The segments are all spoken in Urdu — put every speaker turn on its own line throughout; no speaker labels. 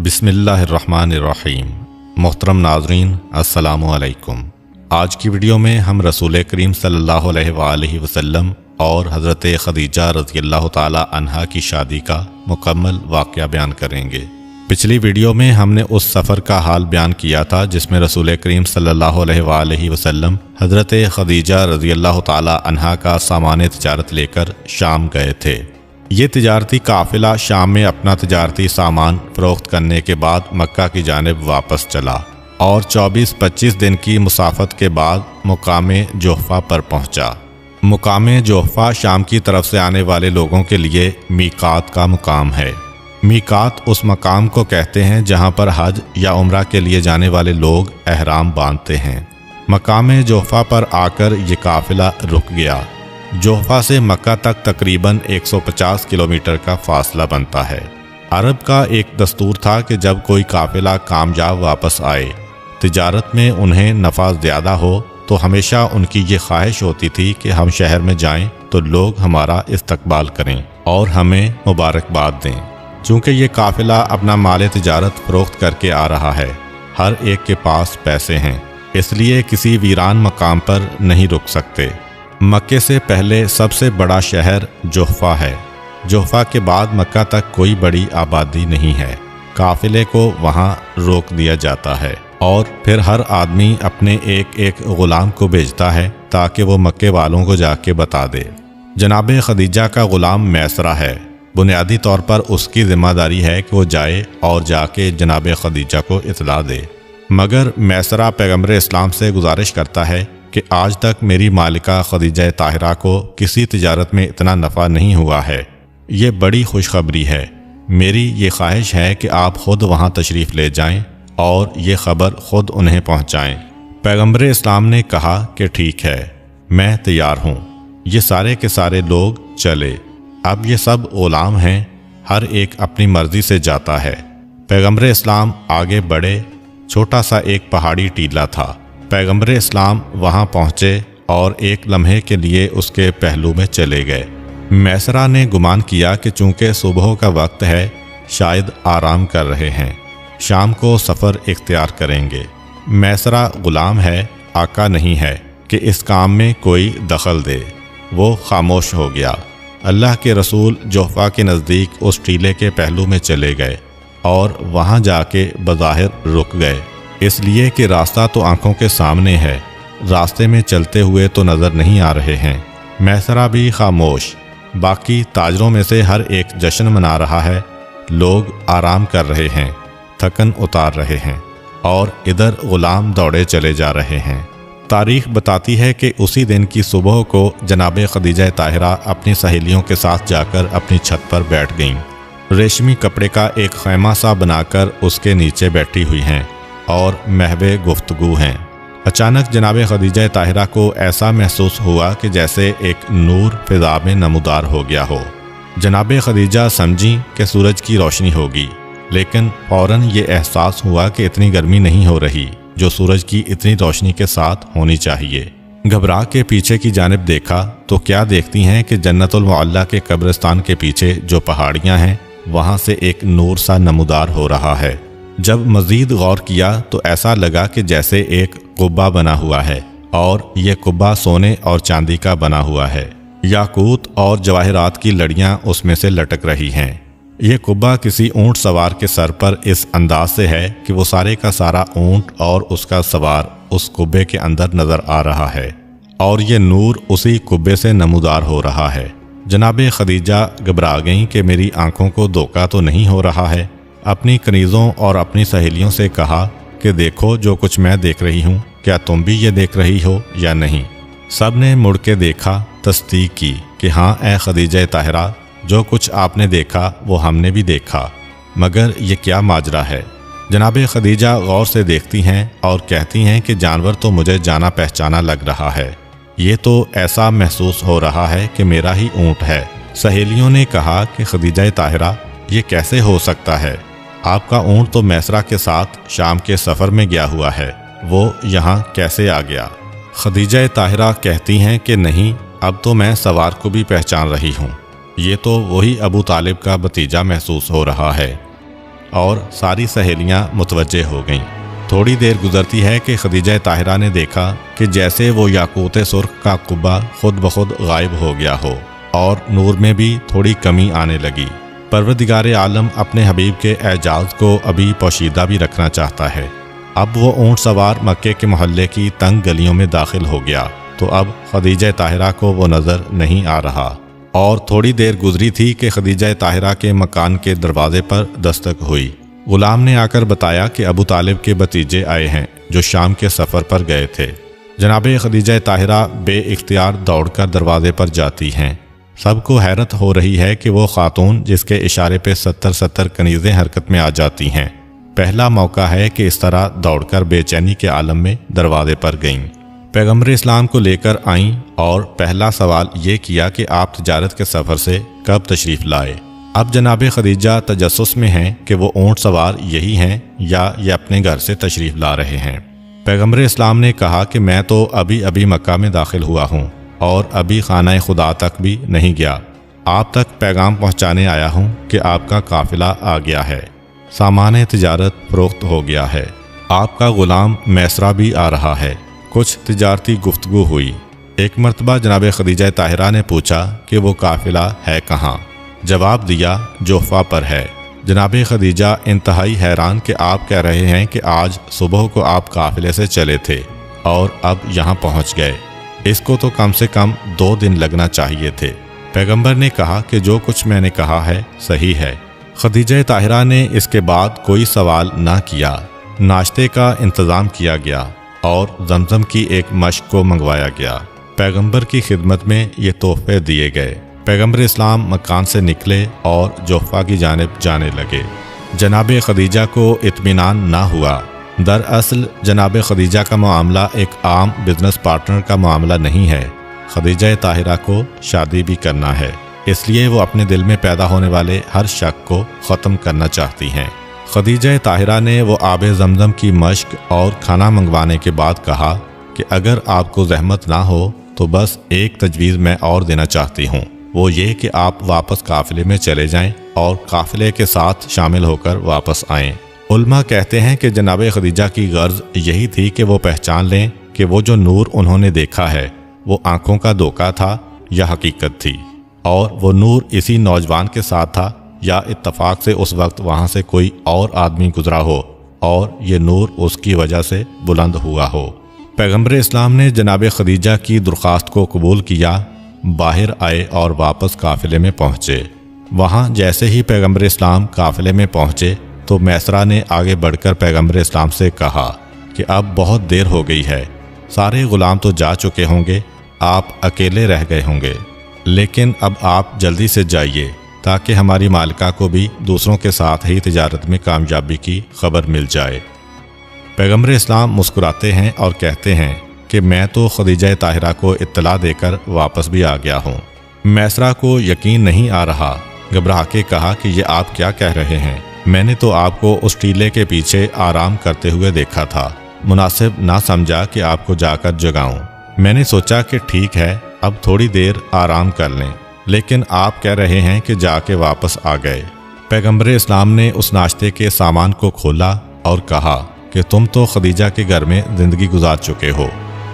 بسم اللہ الرحمن الرحیم۔ محترم ناظرین السلام علیکم۔ آج کی ویڈیو میں ہم رسول کریم صلی اللہ علیہ وآلہ وسلم اور حضرت خدیجہ رضی اللہ تعالی عنہا کی شادی کا مکمل واقعہ بیان کریں گے۔ پچھلی ویڈیو میں ہم نے اس سفر کا حال بیان کیا تھا جس میں رسول کریم صلی اللہ علیہ وآلہ وسلم حضرت خدیجہ رضی اللہ تعالی عنہا کا سامان تجارت لے کر شام گئے تھے۔ یہ تجارتی قافلہ شام میں اپنا تجارتی سامان فروخت کرنے کے بعد مکہ کی جانب واپس چلا اور 24-25 دن کی مسافت کے بعد مقام جحفہ پر پہنچا۔ مقام جحفہ شام کی طرف سے آنے والے لوگوں کے لیے میقات کا مقام ہے۔ میقات اس مقام کو کہتے ہیں جہاں پر حج یا عمرہ کے لیے جانے والے لوگ احرام باندھتے ہیں۔ مقام جحفہ پر آ کر یہ قافلہ رک گیا۔ جحفہ سے مکہ تک تقریباً 150 کلومیٹر کا فاصلہ بنتا ہے۔ عرب کا ایک دستور تھا کہ جب کوئی قافلہ کامیاب واپس آئے، تجارت میں انہیں نفع زیادہ ہو تو ہمیشہ ان کی یہ خواہش ہوتی تھی کہ ہم شہر میں جائیں تو لوگ ہمارا استقبال کریں اور ہمیں مبارکباد دیں۔ چونکہ یہ قافلہ اپنا مال تجارت فروخت کر کے آ رہا ہے، ہر ایک کے پاس پیسے ہیں، اس لیے کسی ویران مقام پر نہیں رک سکتے۔ مکے سے پہلے سب سے بڑا شہر جحفہ ہے۔ جحفہ کے بعد مکہ تک کوئی بڑی آبادی نہیں ہے۔ قافلے کو وہاں روک دیا جاتا ہے اور پھر ہر آدمی اپنے ایک غلام کو بھیجتا ہے تاکہ وہ مکے والوں کو جا کے بتا دے۔ جناب خدیجہ کا غلام میسرہ ہے۔ بنیادی طور پر اس کی ذمہ داری ہے کہ وہ جائے اور جا کے جناب خدیجہ کو اطلاع دے، مگر میسرہ پیغمبر اسلام سے گزارش کرتا ہے کہ آج تک میری مالکہ خدیجہ طاہرہ کو کسی تجارت میں اتنا نفع نہیں ہوا ہے۔ یہ بڑی خوشخبری ہے۔ میری یہ خواہش ہے کہ آپ خود وہاں تشریف لے جائیں اور یہ خبر خود انہیں پہنچائیں۔ پیغمبر اسلام نے کہا کہ ٹھیک ہے، میں تیار ہوں۔ یہ سارے کے سارے لوگ چلے۔ اب یہ سب غلام ہیں، ہر ایک اپنی مرضی سے جاتا ہے۔ پیغمبر اسلام آگے بڑھے۔ چھوٹا سا ایک پہاڑی ٹیلہ تھا۔ پیغمبر اسلام وہاں پہنچے اور ایک لمحے کے لیے اس کے پہلو میں چلے گئے۔ میسرہ نے گمان کیا کہ چونکہ صبح کا وقت ہے، شاید آرام کر رہے ہیں، شام کو سفر اختیار کریں گے۔ میسرہ غلام ہے، آقا نہیں ہے کہ اس کام میں کوئی دخل دے۔ وہ خاموش ہو گیا۔ اللہ کے رسول جحفہ کے نزدیک اس ٹیلے کے پہلو میں چلے گئے اور وہاں جا کے بظاہر رک گئے، اس لیے کہ راستہ تو آنکھوں کے سامنے ہے، راستے میں چلتے ہوئے تو نظر نہیں آ رہے ہیں۔ میسرہ بھی خاموش۔ باقی تاجروں میں سے ہر ایک جشن منا رہا ہے، لوگ آرام کر رہے ہیں، تھکن اتار رہے ہیں اور ادھر غلام دوڑے چلے جا رہے ہیں۔ تاریخ بتاتی ہے کہ اسی دن کی صبح کو جناب خدیجہ طاہرہ اپنی سہیلیوں کے ساتھ جا کر اپنی چھت پر بیٹھ گئیں۔ ریشمی کپڑے کا ایک خیمہ سا بنا کر اس کے نیچے بیٹھی ہوئی ہیں اور محو گفتگو ہیں۔ اچانک جناب خدیجہ طاہرہ کو ایسا محسوس ہوا کہ جیسے ایک نور فضا میں نمودار ہو گیا ہو۔ جناب خدیجہ سمجھیں کہ سورج کی روشنی ہوگی، لیکن فوراً یہ احساس ہوا کہ اتنی گرمی نہیں ہو رہی جو سورج کی اتنی روشنی کے ساتھ ہونی چاہیے۔ گھبرا کے پیچھے کی جانب دیکھا تو کیا دیکھتی ہیں کہ جنت المعلیٰ کے قبرستان کے پیچھے جو پہاڑیاں ہیں وہاں سے ایک نور سا نمودار ہو رہا ہے۔ جب مزید غور کیا تو ایسا لگا کہ جیسے ایک قبہ بنا ہوا ہے اور یہ قبہ سونے اور چاندی کا بنا ہوا ہے۔ یاقوت اور جواہرات کی لڑیاں اس میں سے لٹک رہی ہیں۔ یہ قبہ کسی اونٹ سوار کے سر پر اس انداز سے ہے کہ وہ سارے کا سارا اونٹ اور اس کا سوار اس قبے کے اندر نظر آ رہا ہے اور یہ نور اسی قبے سے نمودار ہو رہا ہے۔ جناب خدیجہ گھبرا گئیں کہ میری آنکھوں کو دھوکہ تو نہیں ہو رہا ہے۔ اپنی کنیزوں اور اپنی سہیلیوں سے کہا کہ دیکھو جو کچھ میں دیکھ رہی ہوں، کیا تم بھی یہ دیکھ رہی ہو یا نہیں؟ سب نے مڑ کے دیکھا، تصدیق کی کہ ہاں اے خدیجہ طاہرہ، جو کچھ آپ نے دیکھا وہ ہم نے بھی دیکھا، مگر یہ کیا ماجرا ہے؟ جناب خدیجہ غور سے دیکھتی ہیں اور کہتی ہیں کہ جانور تو مجھے جانا پہچانا لگ رہا ہے، یہ تو ایسا محسوس ہو رہا ہے کہ میرا ہی اونٹ ہے۔ سہیلیوں نے کہا کہ خدیجہ طاہرہ، یہ کیسے ہو سکتا ہے؟ آپ کا اونٹ تو میسرہ کے ساتھ شام کے سفر میں گیا ہوا ہے، وہ یہاں کیسے آ گیا؟ خدیجہ طاہرہ کہتی ہیں کہ نہیں، اب تو میں سوار کو بھی پہچان رہی ہوں، یہ تو وہی ابو طالب کا بھتیجا محسوس ہو رہا ہے۔ اور ساری سہیلیاں متوجہ ہو گئیں۔ تھوڑی دیر گزرتی ہے کہ خدیجہ طاہرہ نے دیکھا کہ جیسے وہ یاقوت سرخ کا قبہ خود بخود غائب ہو گیا ہو اور نور میں بھی تھوڑی کمی آنے لگی۔ پروردگار عالم اپنے حبیب کے اعجاز کو ابھی پوشیدہ بھی رکھنا چاہتا ہے۔ اب وہ اونٹ سوار مکے کے محلے کی تنگ گلیوں میں داخل ہو گیا تو اب خدیجہ طاہرہ کو وہ نظر نہیں آ رہا، اور تھوڑی دیر گزری تھی کہ خدیجہ طاہرہ کے مکان کے دروازے پر دستک ہوئی۔ غلام نے آ کر بتایا کہ ابو طالب کے بھتیجے آئے ہیں جو شام کے سفر پر گئے تھے۔ جناب خدیجہ طاہرہ بے اختیار دوڑ کر دروازے پر جاتی ہیں۔ سب کو حیرت ہو رہی ہے کہ وہ خاتون جس کے اشارے پہ 70 کنیزیں حرکت میں آ جاتی ہیں، پہلا موقع ہے کہ اس طرح دوڑ کر بے چینی کے عالم میں دروازے پر گئیں۔ پیغمبر اسلام کو لے کر آئیں اور پہلا سوال یہ کیا کہ آپ تجارت کے سفر سے کب تشریف لائے۔ اب جناب خدیجہ تجسس میں ہیں کہ وہ اونٹ سوار یہی ہیں یا یہ اپنے گھر سے تشریف لا رہے ہیں۔ پیغمبر اسلام نے کہا کہ میں تو ابھی مکہ میں داخل ہوا ہوں اور ابھی خانہ خدا تک بھی نہیں گیا، آپ تک پیغام پہنچانے آیا ہوں کہ آپ کا قافلہ آ گیا ہے، سامان تجارت فروخت ہو گیا ہے، آپ کا غلام میسرہ بھی آ رہا ہے۔ کچھ تجارتی گفتگو ہوئی۔ ایک مرتبہ جناب خدیجہ طاہرہ نے پوچھا کہ وہ قافلہ ہے کہاں؟ جواب دیا جوفہ پر ہے۔ جناب خدیجہ انتہائی حیران کہ آپ کہہ رہے ہیں کہ آج صبح کو آپ قافلے سے چلے تھے اور اب یہاں پہنچ گئے، اس کو تو کم سے کم 2 دن لگنا چاہیے تھے۔ پیغمبر نے کہا کہ جو کچھ میں نے کہا ہے صحیح ہے۔ خدیجہ طاہرہ نے اس کے بعد کوئی سوال نہ کیا۔ ناشتے کا انتظام کیا گیا اور زمزم کی ایک مشک کو منگوایا گیا۔ پیغمبر کی خدمت میں یہ تحفے دیے گئے۔ پیغمبر اسلام مکان سے نکلے اور جوفہ کی جانب جانے لگے۔ جناب خدیجہ کو اطمینان نہ ہوا۔ دراصل جناب خدیجہ کا معاملہ ایک عام بزنس پارٹنر کا معاملہ نہیں ہے، خدیجہ طاہرہ کو شادی بھی کرنا ہے، اس لیے وہ اپنے دل میں پیدا ہونے والے ہر شک کو ختم کرنا چاہتی ہیں۔ خدیجہ طاہرہ نے وہ آب زمزم کی مشک اور کھانا منگوانے کے بعد کہا کہ اگر آپ کو زحمت نہ ہو تو بس ایک تجویز میں اور دینا چاہتی ہوں، وہ یہ کہ آپ واپس قافلے میں چلے جائیں اور قافلے کے ساتھ شامل ہو کر واپس آئیں۔ علماء کہتے ہیں کہ جناب خدیجہ کی غرض یہی تھی کہ وہ پہچان لیں کہ وہ جو نور انہوں نے دیکھا ہے وہ آنکھوں کا دھوکہ تھا یا حقیقت تھی، اور وہ نور اسی نوجوان کے ساتھ تھا یا اتفاق سے اس وقت وہاں سے کوئی اور آدمی گزرا ہو اور یہ نور اس کی وجہ سے بلند ہوا ہو۔ پیغمبر اسلام نے جناب خدیجہ کی درخواست کو قبول کیا، باہر آئے اور واپس قافلے میں پہنچے۔ وہاں جیسے ہی پیغمبر اسلام قافلے میں پہنچے تو میسرہ نے آگے بڑھ کر پیغمبر اسلام سے کہا کہ اب بہت دیر ہو گئی ہے، سارے غلام تو جا چکے ہوں گے، آپ اکیلے رہ گئے ہوں گے، لیکن اب آپ جلدی سے جائیے تاکہ ہماری مالکہ کو بھی دوسروں کے ساتھ ہی تجارت میں کامیابی کی خبر مل جائے۔ پیغمبر اسلام مسکراتے ہیں اور کہتے ہیں کہ میں تو خدیجہ طاہرہ کو اطلاع دے کر واپس بھی آ گیا ہوں۔ میسرہ کو یقین نہیں آ رہا، گھبرا کے کہا کہ یہ آپ کیا کہہ رہے ہیں؟ میں نے تو آپ کو اس ٹیلے کے پیچھے آرام کرتے ہوئے دیکھا تھا، مناسب نہ سمجھا کہ آپ کو جا کر جگاؤں۔ میں نے سوچا کہ ٹھیک ہے اب تھوڑی دیر آرام کر لیں، لیکن آپ کہہ رہے ہیں کہ جا کے واپس آ گئے۔ پیغمبر اسلام نے اس ناشتے کے سامان کو کھولا اور کہا کہ تم تو خدیجہ کے گھر میں زندگی گزار چکے ہو،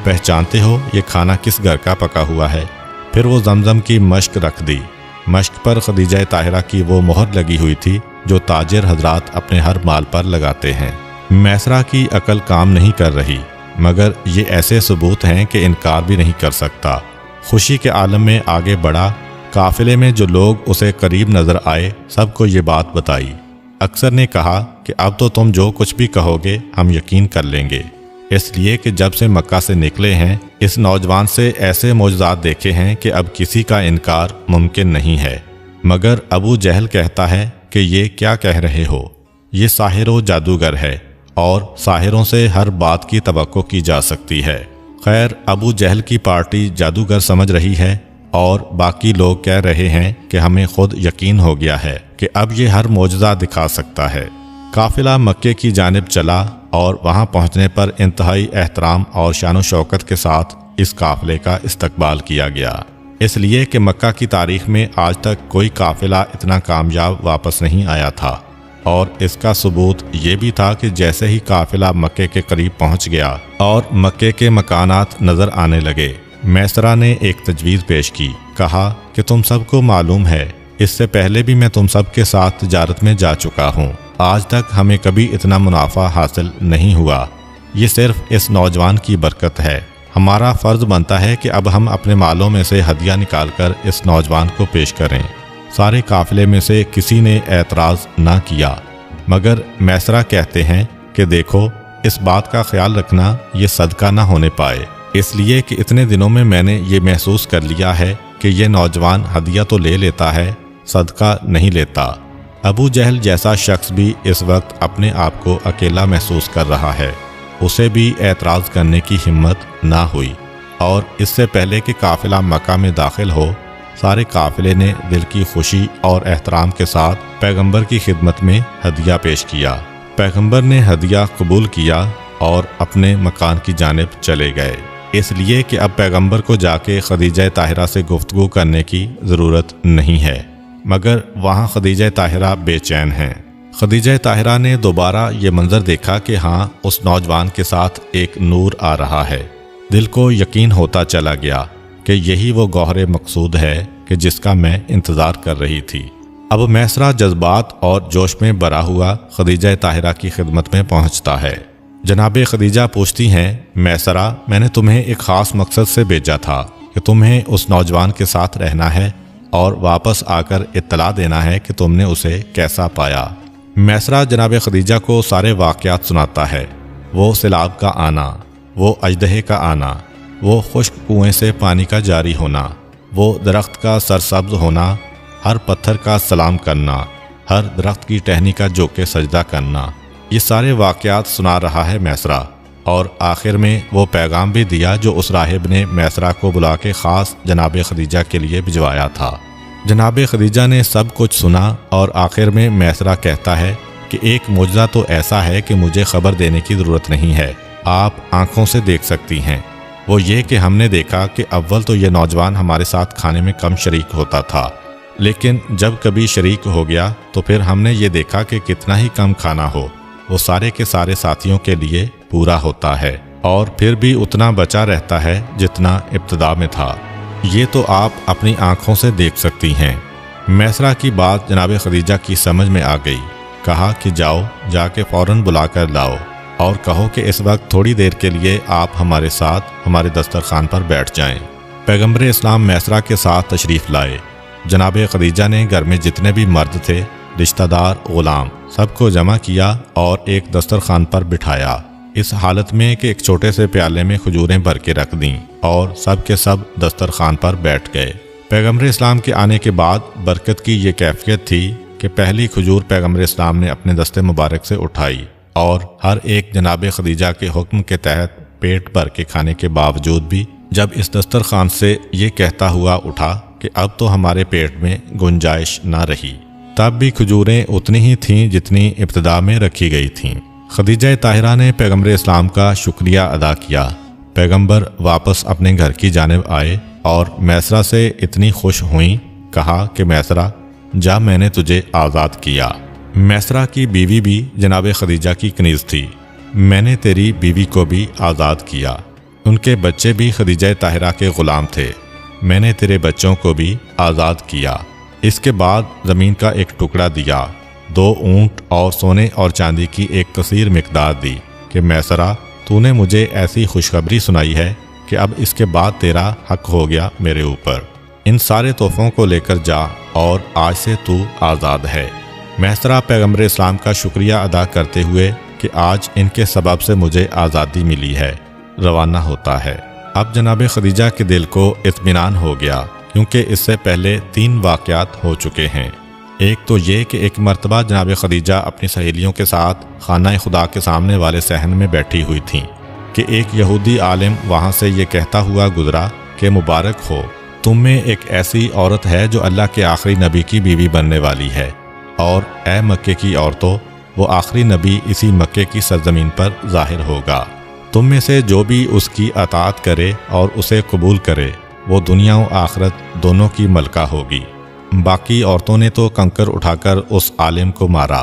پہچانتے ہو یہ کھانا کس گھر کا پکا ہوا ہے؟ پھر وہ زمزم کی مشک رکھ دی۔ مشک پر خدیجہ طاہرہ کی وہ مہر لگی ہوئی تھی جو تاجر حضرات اپنے ہر مال پر لگاتے ہیں۔ میسرہ کی عقل کام نہیں کر رہی، مگر یہ ایسے ثبوت ہیں کہ انکار بھی نہیں کر سکتا۔ خوشی کے عالم میں آگے بڑھا، قافلے میں جو لوگ اسے قریب نظر آئے سب کو یہ بات بتائی۔ اکثر نے کہا کہ اب تو تم جو کچھ بھی کہو گے ہم یقین کر لیں گے، اس لیے کہ جب سے مکہ سے نکلے ہیں اس نوجوان سے ایسے معجزات دیکھے ہیں کہ اب کسی کا انکار ممکن نہیں ہے۔ مگر ابو جہل کہتا ہے کہ یہ کیا کہہ رہے ہو، یہ ساحر و جادوگر ہے اور ساحروں سے ہر بات کی توقع کی جا سکتی ہے۔ خیر، ابو جہل کی پارٹی جادوگر سمجھ رہی ہے اور باقی لوگ کہہ رہے ہیں کہ ہمیں خود یقین ہو گیا ہے کہ اب یہ ہر معجزہ دکھا سکتا ہے۔ قافلہ مکے کی جانب چلا اور وہاں پہنچنے پر انتہائی احترام اور شان و شوکت کے ساتھ اس قافلے کا استقبال کیا گیا، اس لیے کہ مکہ کی تاریخ میں آج تک کوئی قافلہ اتنا کامیاب واپس نہیں آیا تھا۔ اور اس کا ثبوت یہ بھی تھا کہ جیسے ہی قافلہ مکے کے قریب پہنچ گیا اور مکے کے مکانات نظر آنے لگے، میسرہ نے ایک تجویز پیش کی، کہا کہ تم سب کو معلوم ہے اس سے پہلے بھی میں تم سب کے ساتھ تجارت میں جا چکا ہوں، آج تک ہمیں کبھی اتنا منافع حاصل نہیں ہوا، یہ صرف اس نوجوان کی برکت ہے، ہمارا فرض بنتا ہے کہ اب ہم اپنے مالوں میں سے ہدیہ نکال کر اس نوجوان کو پیش کریں۔ سارے قافلے میں سے کسی نے اعتراض نہ کیا، مگر میسرہ کہتے ہیں کہ دیکھو، اس بات کا خیال رکھنا یہ صدقہ نہ ہونے پائے، اس لیے کہ اتنے دنوں میں میں نے یہ محسوس کر لیا ہے کہ یہ نوجوان ہدیہ تو لے لیتا ہے، صدقہ نہیں لیتا۔ ابو جہل جیسا شخص بھی اس وقت اپنے آپ کو اکیلا محسوس کر رہا ہے، اسے بھی اعتراض کرنے کی ہمت نہ ہوئی، اور اس سے پہلے کہ قافلہ مکہ میں داخل ہو، سارے قافلے نے دل کی خوشی اور احترام کے ساتھ پیغمبر کی خدمت میں ہدیہ پیش کیا۔ پیغمبر نے ہدیہ قبول کیا اور اپنے مکان کی جانب چلے گئے، اس لیے کہ اب پیغمبر کو جا کے خدیجہ طاہرہ سے گفتگو کرنے کی ضرورت نہیں ہے، مگر وہاں خدیجہ طاہرہ بے چین ہیں۔ خدیجہ طاہرہ نے دوبارہ یہ منظر دیکھا کہ ہاں، اس نوجوان کے ساتھ ایک نور آ رہا ہے، دل کو یقین ہوتا چلا گیا کہ یہی وہ گوہر مقصود ہے کہ جس کا میں انتظار کر رہی تھی۔ اب میسرہ جذبات اور جوش میں بھرا ہوا خدیجہ طاہرہ کی خدمت میں پہنچتا ہے۔ جناب خدیجہ پوچھتی ہیں، میسرہ، میں نے تمہیں ایک خاص مقصد سے بھیجا تھا کہ تمہیں اس نوجوان کے ساتھ رہنا ہے اور واپس آ کر اطلاع دینا ہے کہ تم نے اسے کیسا پایا۔ میسرہ جناب خدیجہ کو سارے واقعات سناتا ہے، وہ سیلاب کا آنا، وہ اژدہے کا آنا، وہ خشک کنویں سے پانی کا جاری ہونا، وہ درخت کا سرسبز ہونا، ہر پتھر کا سلام کرنا، ہر درخت کی ٹہنی کا جھک کے سجدہ کرنا، یہ سارے واقعات سنا رہا ہے میسرہ، اور آخر میں وہ پیغام بھی دیا جو اس راہب نے میسرہ کو بلا کے خاص جناب خدیجہ کے لیے بھجوایا تھا۔ جناب خدیجہ نے سب کچھ سنا اور آخر میں میسرہ کہتا ہے کہ ایک معجزہ تو ایسا ہے کہ مجھے خبر دینے کی ضرورت نہیں ہے، آپ آنکھوں سے دیکھ سکتی ہیں، وہ یہ کہ ہم نے دیکھا کہ اول تو یہ نوجوان ہمارے ساتھ کھانے میں کم شریک ہوتا تھا، لیکن جب کبھی شریک ہو گیا تو پھر ہم نے یہ دیکھا کہ کتنا ہی کم کھانا ہو وہ سارے کے سارے ساتھیوں کے لیے پورا ہوتا ہے، اور پھر بھی اتنا بچا رہتا ہے جتنا ابتدا میں تھا، یہ تو آپ اپنی آنکھوں سے دیکھ سکتی ہیں۔ میسرہ کی بات جناب خدیجہ کی سمجھ میں آ گئی، کہا کہ جاؤ، جا کے فوراً بلا کر لاؤ اور کہو کہ اس وقت تھوڑی دیر کے لیے آپ ہمارے ساتھ ہمارے دسترخوان پر بیٹھ جائیں۔ پیغمبر اسلام میسرہ کے ساتھ تشریف لائے۔ جناب خدیجہ نے گھر میں جتنے بھی مرد تھے، رشتہ دار، غلام، سب کو جمع کیا اور ایک دسترخوان پر بٹھایا، اس حالت میں کہ ایک چھوٹے سے پیالے میں کھجوریں بھر کے رکھ دیں اور سب کے سب دسترخوان پر بیٹھ گئے۔ پیغمبر اسلام کے آنے کے بعد برکت کی یہ کیفیت تھی کہ پہلی کھجور پیغمبر اسلام نے اپنے دستے مبارک سے اٹھائی اور ہر ایک جناب خدیجہ کے حکم کے تحت پیٹ بھر کے کھانے کے باوجود بھی جب اس دسترخوان سے یہ کہتا ہوا اٹھا کہ اب تو ہمارے پیٹ میں گنجائش نہ رہی، تب بھی کھجوریں اتنی ہی تھیں جتنی ابتدا میں رکھی گئی تھیں۔ خدیجہ طاہرہ نے پیغمبر اسلام کا شکریہ ادا کیا۔ پیغمبر واپس اپنے گھر کی جانب آئے اور میسرہ سے اتنی خوش ہوئیں، کہا کہ میسرہ جا، میں نے تجھے آزاد کیا۔ میسرہ کی بیوی بھی جناب خدیجہ کی کنیز تھی، میں نے تیری بیوی کو بھی آزاد کیا۔ ان کے بچے بھی خدیجہ طاہرہ کے غلام تھے، میں نے تیرے بچوں کو بھی آزاد کیا۔ اس کے بعد زمین کا ایک ٹکڑا دیا، 2 اونٹ اور سونے اور چاندی کی ایک کثیر مقدار دی کہ میسرہ، تو نے مجھے ایسی خوشخبری سنائی ہے کہ اب اس کے بعد تیرا حق ہو گیا میرے اوپر، ان سارے تحفوں کو لے کر جا اور آج سے تو آزاد ہے۔ میسرہ پیغمبر اسلام کا شکریہ ادا کرتے ہوئے کہ آج ان کے سبب سے مجھے آزادی ملی ہے، روانہ ہوتا ہے۔ اب جناب خدیجہ کے دل کو اطمینان ہو گیا، کیونکہ اس سے پہلے 3 واقعات ہو چکے ہیں۔ ایک تو یہ کہ ایک مرتبہ جناب خدیجہ اپنی سہیلیوں کے ساتھ خانہ خدا کے سامنے والے صحن میں بیٹھی ہوئی تھیں کہ ایک یہودی عالم وہاں سے یہ کہتا ہوا گزرا کہ مبارک ہو، تم میں ایک ایسی عورت ہے جو اللہ کے آخری نبی کی بیوی بننے والی ہے، اور اے مکے کی عورتوں، وہ آخری نبی اسی مکے کی سرزمین پر ظاہر ہوگا، تم میں سے جو بھی اس کی اطاعت کرے اور اسے قبول کرے وہ دنیا و آخرت دونوں کی ملکہ ہوگی۔ باقی عورتوں نے تو کنکر اٹھا کر اس عالم کو مارا۔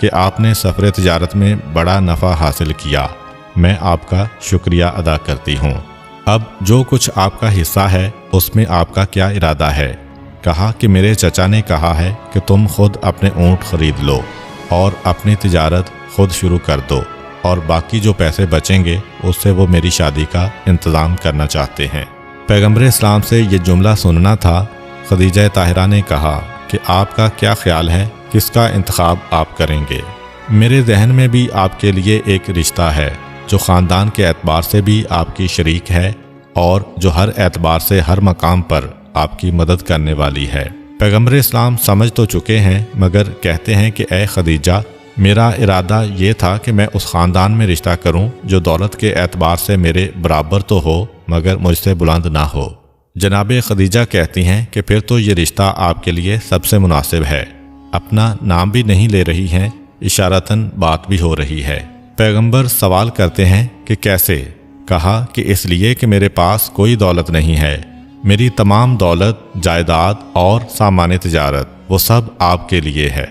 کہ آپ نے سفر تجارت میں بڑا نفع حاصل کیا، میں آپ کا شکریہ ادا کرتی ہوں۔ اب جو کچھ آپ کا حصہ ہے اس میں آپ کا کیا ارادہ ہے؟ کہا کہ میرے چچا نے کہا ہے کہ تم خود اپنے اونٹ خرید لو اور اپنی تجارت خود شروع کر دو، اور باقی جو پیسے بچیں گے اس سے وہ میری شادی کا انتظام کرنا چاہتے ہیں۔ پیغمبر اسلام سے یہ جملہ سننا تھا۔ خدیجہ طاہرہ نے کہا کہ آپ کا کیا خیال ہے، کس کا انتخاب آپ کریں گے؟ میرے ذہن میں بھی آپ کے لیے ایک رشتہ ہے جو خاندان کے اعتبار سے بھی آپ کی شریک ہے اور جو ہر اعتبار سے ہر مقام پر آپ کی مدد کرنے والی ہے۔ پیغمبر اسلام سمجھ تو چکے ہیں، مگر کہتے ہیں کہ اے خدیجہ، میرا ارادہ یہ تھا کہ میں اس خاندان میں رشتہ کروں جو دولت کے اعتبار سے میرے برابر تو ہو مگر مجھ سے بلند نہ ہو۔ جناب خدیجہ کہتی ہیں کہ پھر تو یہ رشتہ آپ کے لیے سب سے مناسب ہے۔ اپنا نام بھی نہیں لے رہی ہیں، اشارتاً بات بھی ہو رہی ہے۔ پیغمبر سوال کرتے ہیں کہ کیسے؟ کہا کہ اس لیے کہ میرے پاس کوئی دولت نہیں ہے، میری تمام دولت، جائیداد اور سامان تجارت وہ سب آپ کے لیے ہے،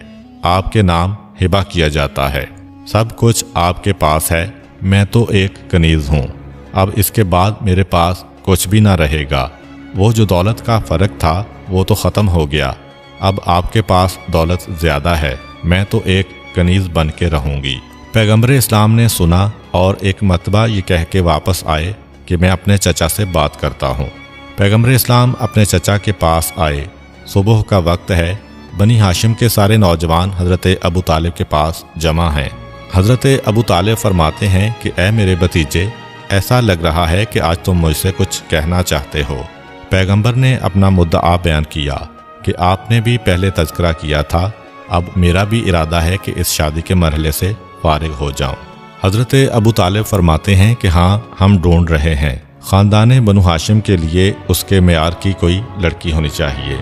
آپ کے نام ہبہ کیا جاتا ہے، سب کچھ آپ کے پاس ہے، میں تو ایک کنیز ہوں، اب اس کے بعد میرے پاس کچھ بھی نہ رہے گا۔ وہ جو دولت کا فرق تھا وہ تو ختم ہو گیا، اب آپ کے پاس دولت زیادہ ہے، میں تو ایک کنیز بن کے رہوں گی۔ پیغمبر اسلام نے سنا اور ایک مرتبہ یہ کہہ کے واپس آئے کہ میں اپنے چچا سے بات کرتا ہوں۔ پیغمبر اسلام اپنے چچا کے پاس آئے۔ صبح کا وقت ہے، بنی ہاشم کے سارے نوجوان حضرت ابو طالب کے پاس جمع ہیں۔ حضرت ابو طالب فرماتے ہیں کہ اے میرے بھتیجے، ایسا لگ رہا ہے کہ آج تم مجھ سے کچھ کہنا چاہتے ہو۔ پیغمبر نے اپنا مدعا بیان کیا کہ آپ نے بھی پہلے تذکرہ کیا تھا، اب میرا بھی ارادہ ہے کہ اس شادی کے مرحلے سے فارغ ہو جاؤں۔ حضرت ابو طالب فرماتے ہیں کہ ہاں، ہم ڈھونڈ رہے ہیں، خاندان بنو ہاشم کے لیے اس کے معیار کی کوئی لڑکی ہونی چاہیے۔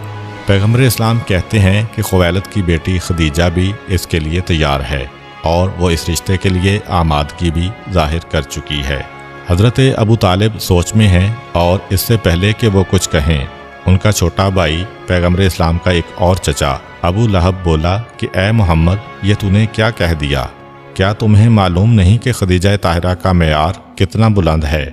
پیغمبر اسلام کہتے ہیں کہ خویلد کی بیٹی خدیجہ بھی اس کے لیے تیار ہے اور وہ اس رشتے کے لیے آمادگی بھی ظاہر کر چکی ہے۔ حضرت ابو طالب سوچ میں ہیں اور اس سے پہلے کہ وہ کچھ کہیں، ان کا چھوٹا بھائی پیغمبر اسلام کا ایک اور چچا ابو لہب بولا کہ اے محمد، یہ تو نے کیا کہہ دیا؟ کیا تمہیں معلوم نہیں کہ خدیجہ طاہرہ کا معیار کتنا بلند ہے؟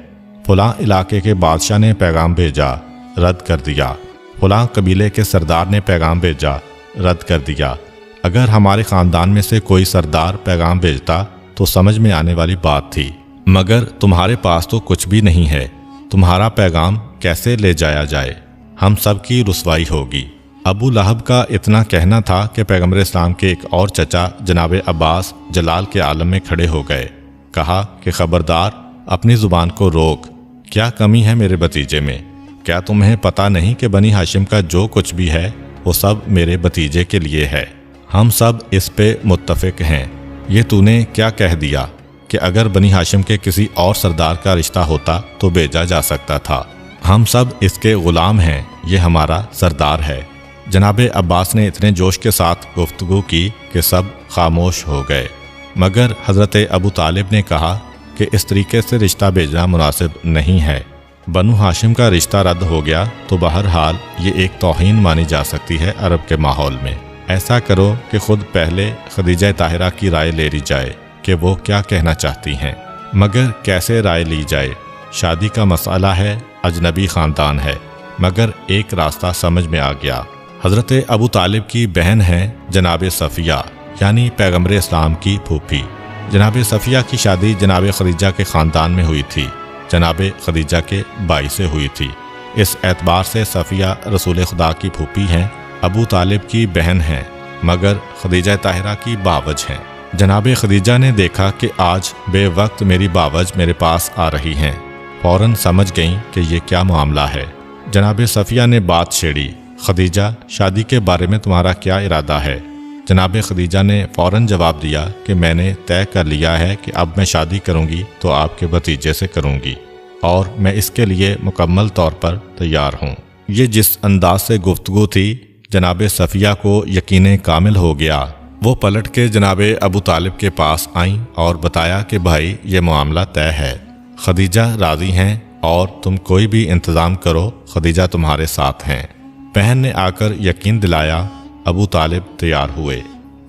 فلاں علاقے کے بادشاہ نے پیغام بھیجا، رد کر دیا، فلاں قبیلے کے سردار نے پیغام بھیجا، رد کر دیا۔ اگر ہمارے خاندان میں سے کوئی سردار پیغام بھیجتا تو سمجھ میں آنے والی بات تھی، مگر تمہارے پاس تو کچھ بھی نہیں ہے، تمہارا پیغام کیسے لے جایا جائے؟ ہم سب کی رسوائی ہوگی۔ ابو لہب کا اتنا کہنا تھا کہ پیغمبر اسلام کے ایک اور چچا جناب عباس جلال کے عالم میں کھڑے ہو گئے۔ کہا کہ خبردار، اپنی زبان کو روک، کیا کمی ہے میرے بھتیجے میں؟ کیا تمہیں پتہ نہیں کہ بنی ہاشم کا جو کچھ بھی ہے وہ سب میرے بھتیجے کے لیے ہے؟ ہم سب اس پہ متفق ہیں۔ یہ تو نے کیا کہہ دیا کہ اگر بنی ہاشم کے کسی اور سردار کا رشتہ ہوتا تو بھیجا جا سکتا تھا؟ ہم سب اس کے غلام ہیں، یہ ہمارا سردار ہے۔ جناب عباس نے اتنے جوش کے ساتھ گفتگو کی کہ سب خاموش ہو گئے، مگر حضرت ابو طالب نے کہا کہ اس طریقے سے رشتہ بھیجنا مناسب نہیں ہے۔ بنو ہاشم کا رشتہ رد ہو گیا تو بہرحال یہ ایک توہین مانی جا سکتی ہے عرب کے ماحول میں۔ ایسا کرو کہ خود پہلے خدیجہ طاہرہ کی رائے لے لی جائے کہ وہ کیا کہنا چاہتی ہیں۔ مگر کیسے رائے لی جائے؟ شادی کا مسئلہ ہے، اجنبی خاندان ہے، مگر ایک راستہ سمجھ میں آ گیا۔ حضرت ابو طالب کی بہن ہیں جناب صفیہ، یعنی پیغمبر اسلام کی پھوپھی۔ جناب صفیہ کی شادی جناب خدیجہ کے خاندان میں ہوئی تھی، جناب خدیجہ کے بھائی سے ہوئی تھی۔ اس اعتبار سے صفیہ رسول خدا کی پھوپھی ہیں، ابو طالب کی بہن ہیں، مگر خدیجہ طاہرہ کی باوج ہیں۔ جناب خدیجہ نے دیکھا کہ آج بے وقت میری باوج میرے پاس آ رہی ہیں، فوراً سمجھ گئیں کہ یہ کیا معاملہ ہے۔ جناب صفیہ نے بات چھیڑی، خدیجہ، شادی کے بارے میں تمہارا کیا ارادہ ہے؟ جناب خدیجہ نے فوراً جواب دیا کہ میں نے طے کر لیا ہے کہ اب میں شادی کروں گی تو آپ کے بھتیجے سے کروں گی، اور میں اس کے لیے مکمل طور پر تیار ہوں۔ یہ جس انداز سے گفتگو تھی، جناب صفیہ کو یقین کامل ہو گیا۔ وہ پلٹ کے جناب ابو طالب کے پاس آئیں اور بتایا کہ بھائی، یہ معاملہ طے ہے، خدیجہ راضی ہیں اور تم کوئی بھی انتظام کرو، خدیجہ تمہارے ساتھ ہیں۔ بہن نے آ کر یقین دلایا، ابو طالب تیار ہوئے۔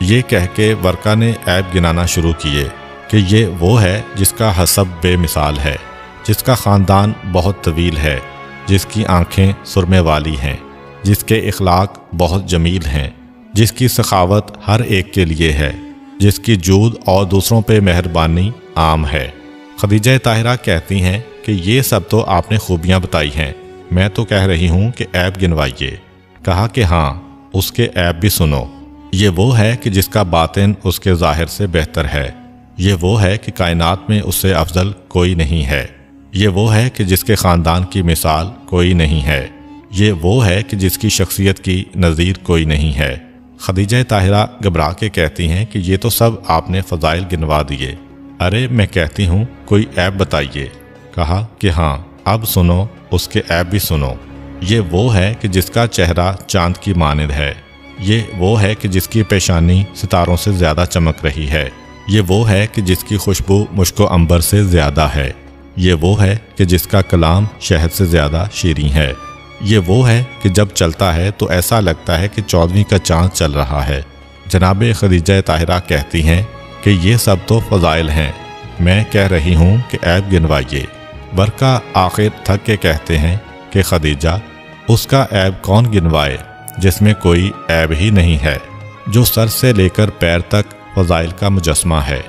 یہ کہہ کے ورقہ نے عیب گنانا شروع کیے کہ یہ وہ ہے جس کا حسب بے مثال ہے، جس کا خاندان بہت طویل ہے، جس کی آنکھیں سرمے والی ہیں، جس کے اخلاق بہت جمیل ہیں، جس کی سخاوت ہر ایک کے لیے ہے، جس کی جود اور دوسروں پہ مہربانی عام ہے۔ خدیجہ طاہرہ کہتی ہیں کہ یہ سب تو آپ نے خوبیاں بتائی ہیں، میں تو کہہ رہی ہوں کہ عیب گنوائیے۔ کہا کہ ہاں، اس کے عیب بھی سنو۔ یہ وہ ہے کہ جس کا باطن اس کے ظاہر سے بہتر ہے، یہ وہ ہے کہ کائنات میں اس سے افضل کوئی نہیں ہے، یہ وہ ہے کہ جس کے خاندان کی مثال کوئی نہیں ہے، یہ وہ ہے کہ جس کی شخصیت کی نظیر کوئی نہیں ہے۔ خدیجہ طاہرہ گھبرا کے کہتی ہیں کہ یہ تو سب آپ نے فضائل گنوا دیے، ارے میں کہتی ہوں کوئی عیب بتائیے۔ کہا کہ ہاں، اب سنو، اس کے عیب بھی سنو۔ یہ وہ ہے کہ جس کا چہرہ چاند کی مانند ہے، یہ وہ ہے کہ جس کی پیشانی ستاروں سے زیادہ چمک رہی ہے، یہ وہ ہے کہ جس کی خوشبو مشک و عنبر سے زیادہ ہے، یہ وہ ہے کہ جس کا کلام شہد سے زیادہ شیریں ہے، یہ وہ ہے کہ جب چلتا ہے تو ایسا لگتا ہے کہ 14ویں کا چاند چل رہا ہے۔ جناب خدیجہ طاہرہ کہتی ہیں کہ یہ سب تو فضائل ہیں، میں کہہ رہی ہوں کہ عیب گنوائیے۔ ورقہ آخر تھک کے کہتے ہیں کہ خدیجہ، اس کا عیب کون گنوائے جس میں کوئی عیب ہی نہیں ہے، جو سر سے لے کر پیر تک فضائل کا مجسمہ ہے۔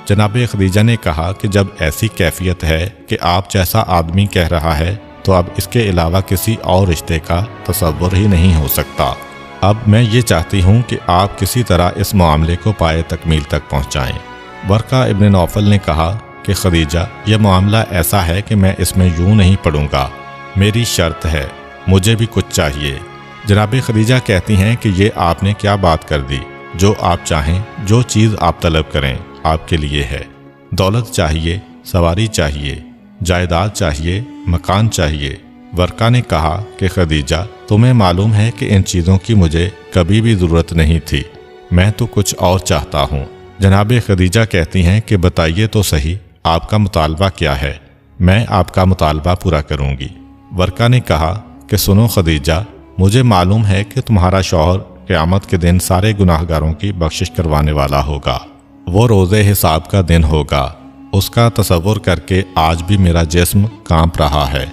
جناب خدیجہ نے کہا کہ جب ایسی کیفیت ہے کہ آپ جیسا آدمی کہہ رہا ہے تو اب اس کے علاوہ کسی اور رشتے کا تصور ہی نہیں ہو سکتا۔ اب میں یہ چاہتی ہوں کہ آپ کسی طرح اس معاملے کو پائے تکمیل تک پہنچائیں۔ ورقہ ابن نوفل نے کہا کہ خدیجہ، یہ معاملہ ایسا ہے کہ میں اس میں یوں نہیں پڑوں گا، میری شرط ہے، مجھے بھی کچھ چاہیے۔ جناب خدیجہ کہتی ہیں کہ یہ آپ نے کیا بات کر دی، جو آپ چاہیں، جو چیز آپ طلب کریں آپ کے لیے ہے۔ دولت چاہیے، سواری چاہیے، جائیداد چاہیے، مکان چاہیے۔ ورقہ نے کہا کہ خدیجہ، تمہیں معلوم ہے کہ ان چیزوں کی مجھے کبھی بھی ضرورت نہیں تھی، میں تو کچھ اور چاہتا ہوں۔ جناب خدیجہ کہتی ہیں کہ بتائیے تو صحیح، آپ کا مطالبہ کیا ہے، میں آپ کا مطالبہ پورا کروں گی۔ ورقہ نے کہا کہ سنو خدیجہ، مجھے معلوم ہے کہ تمہارا شوہر قیامت کے دن سارے گناہ گاروں کی بخشش کروانے والا ہوگا، وہ روز حساب کا دن ہوگا، اس کا تصور کر کے آج بھی میرا جسم کانپ رہا ہے۔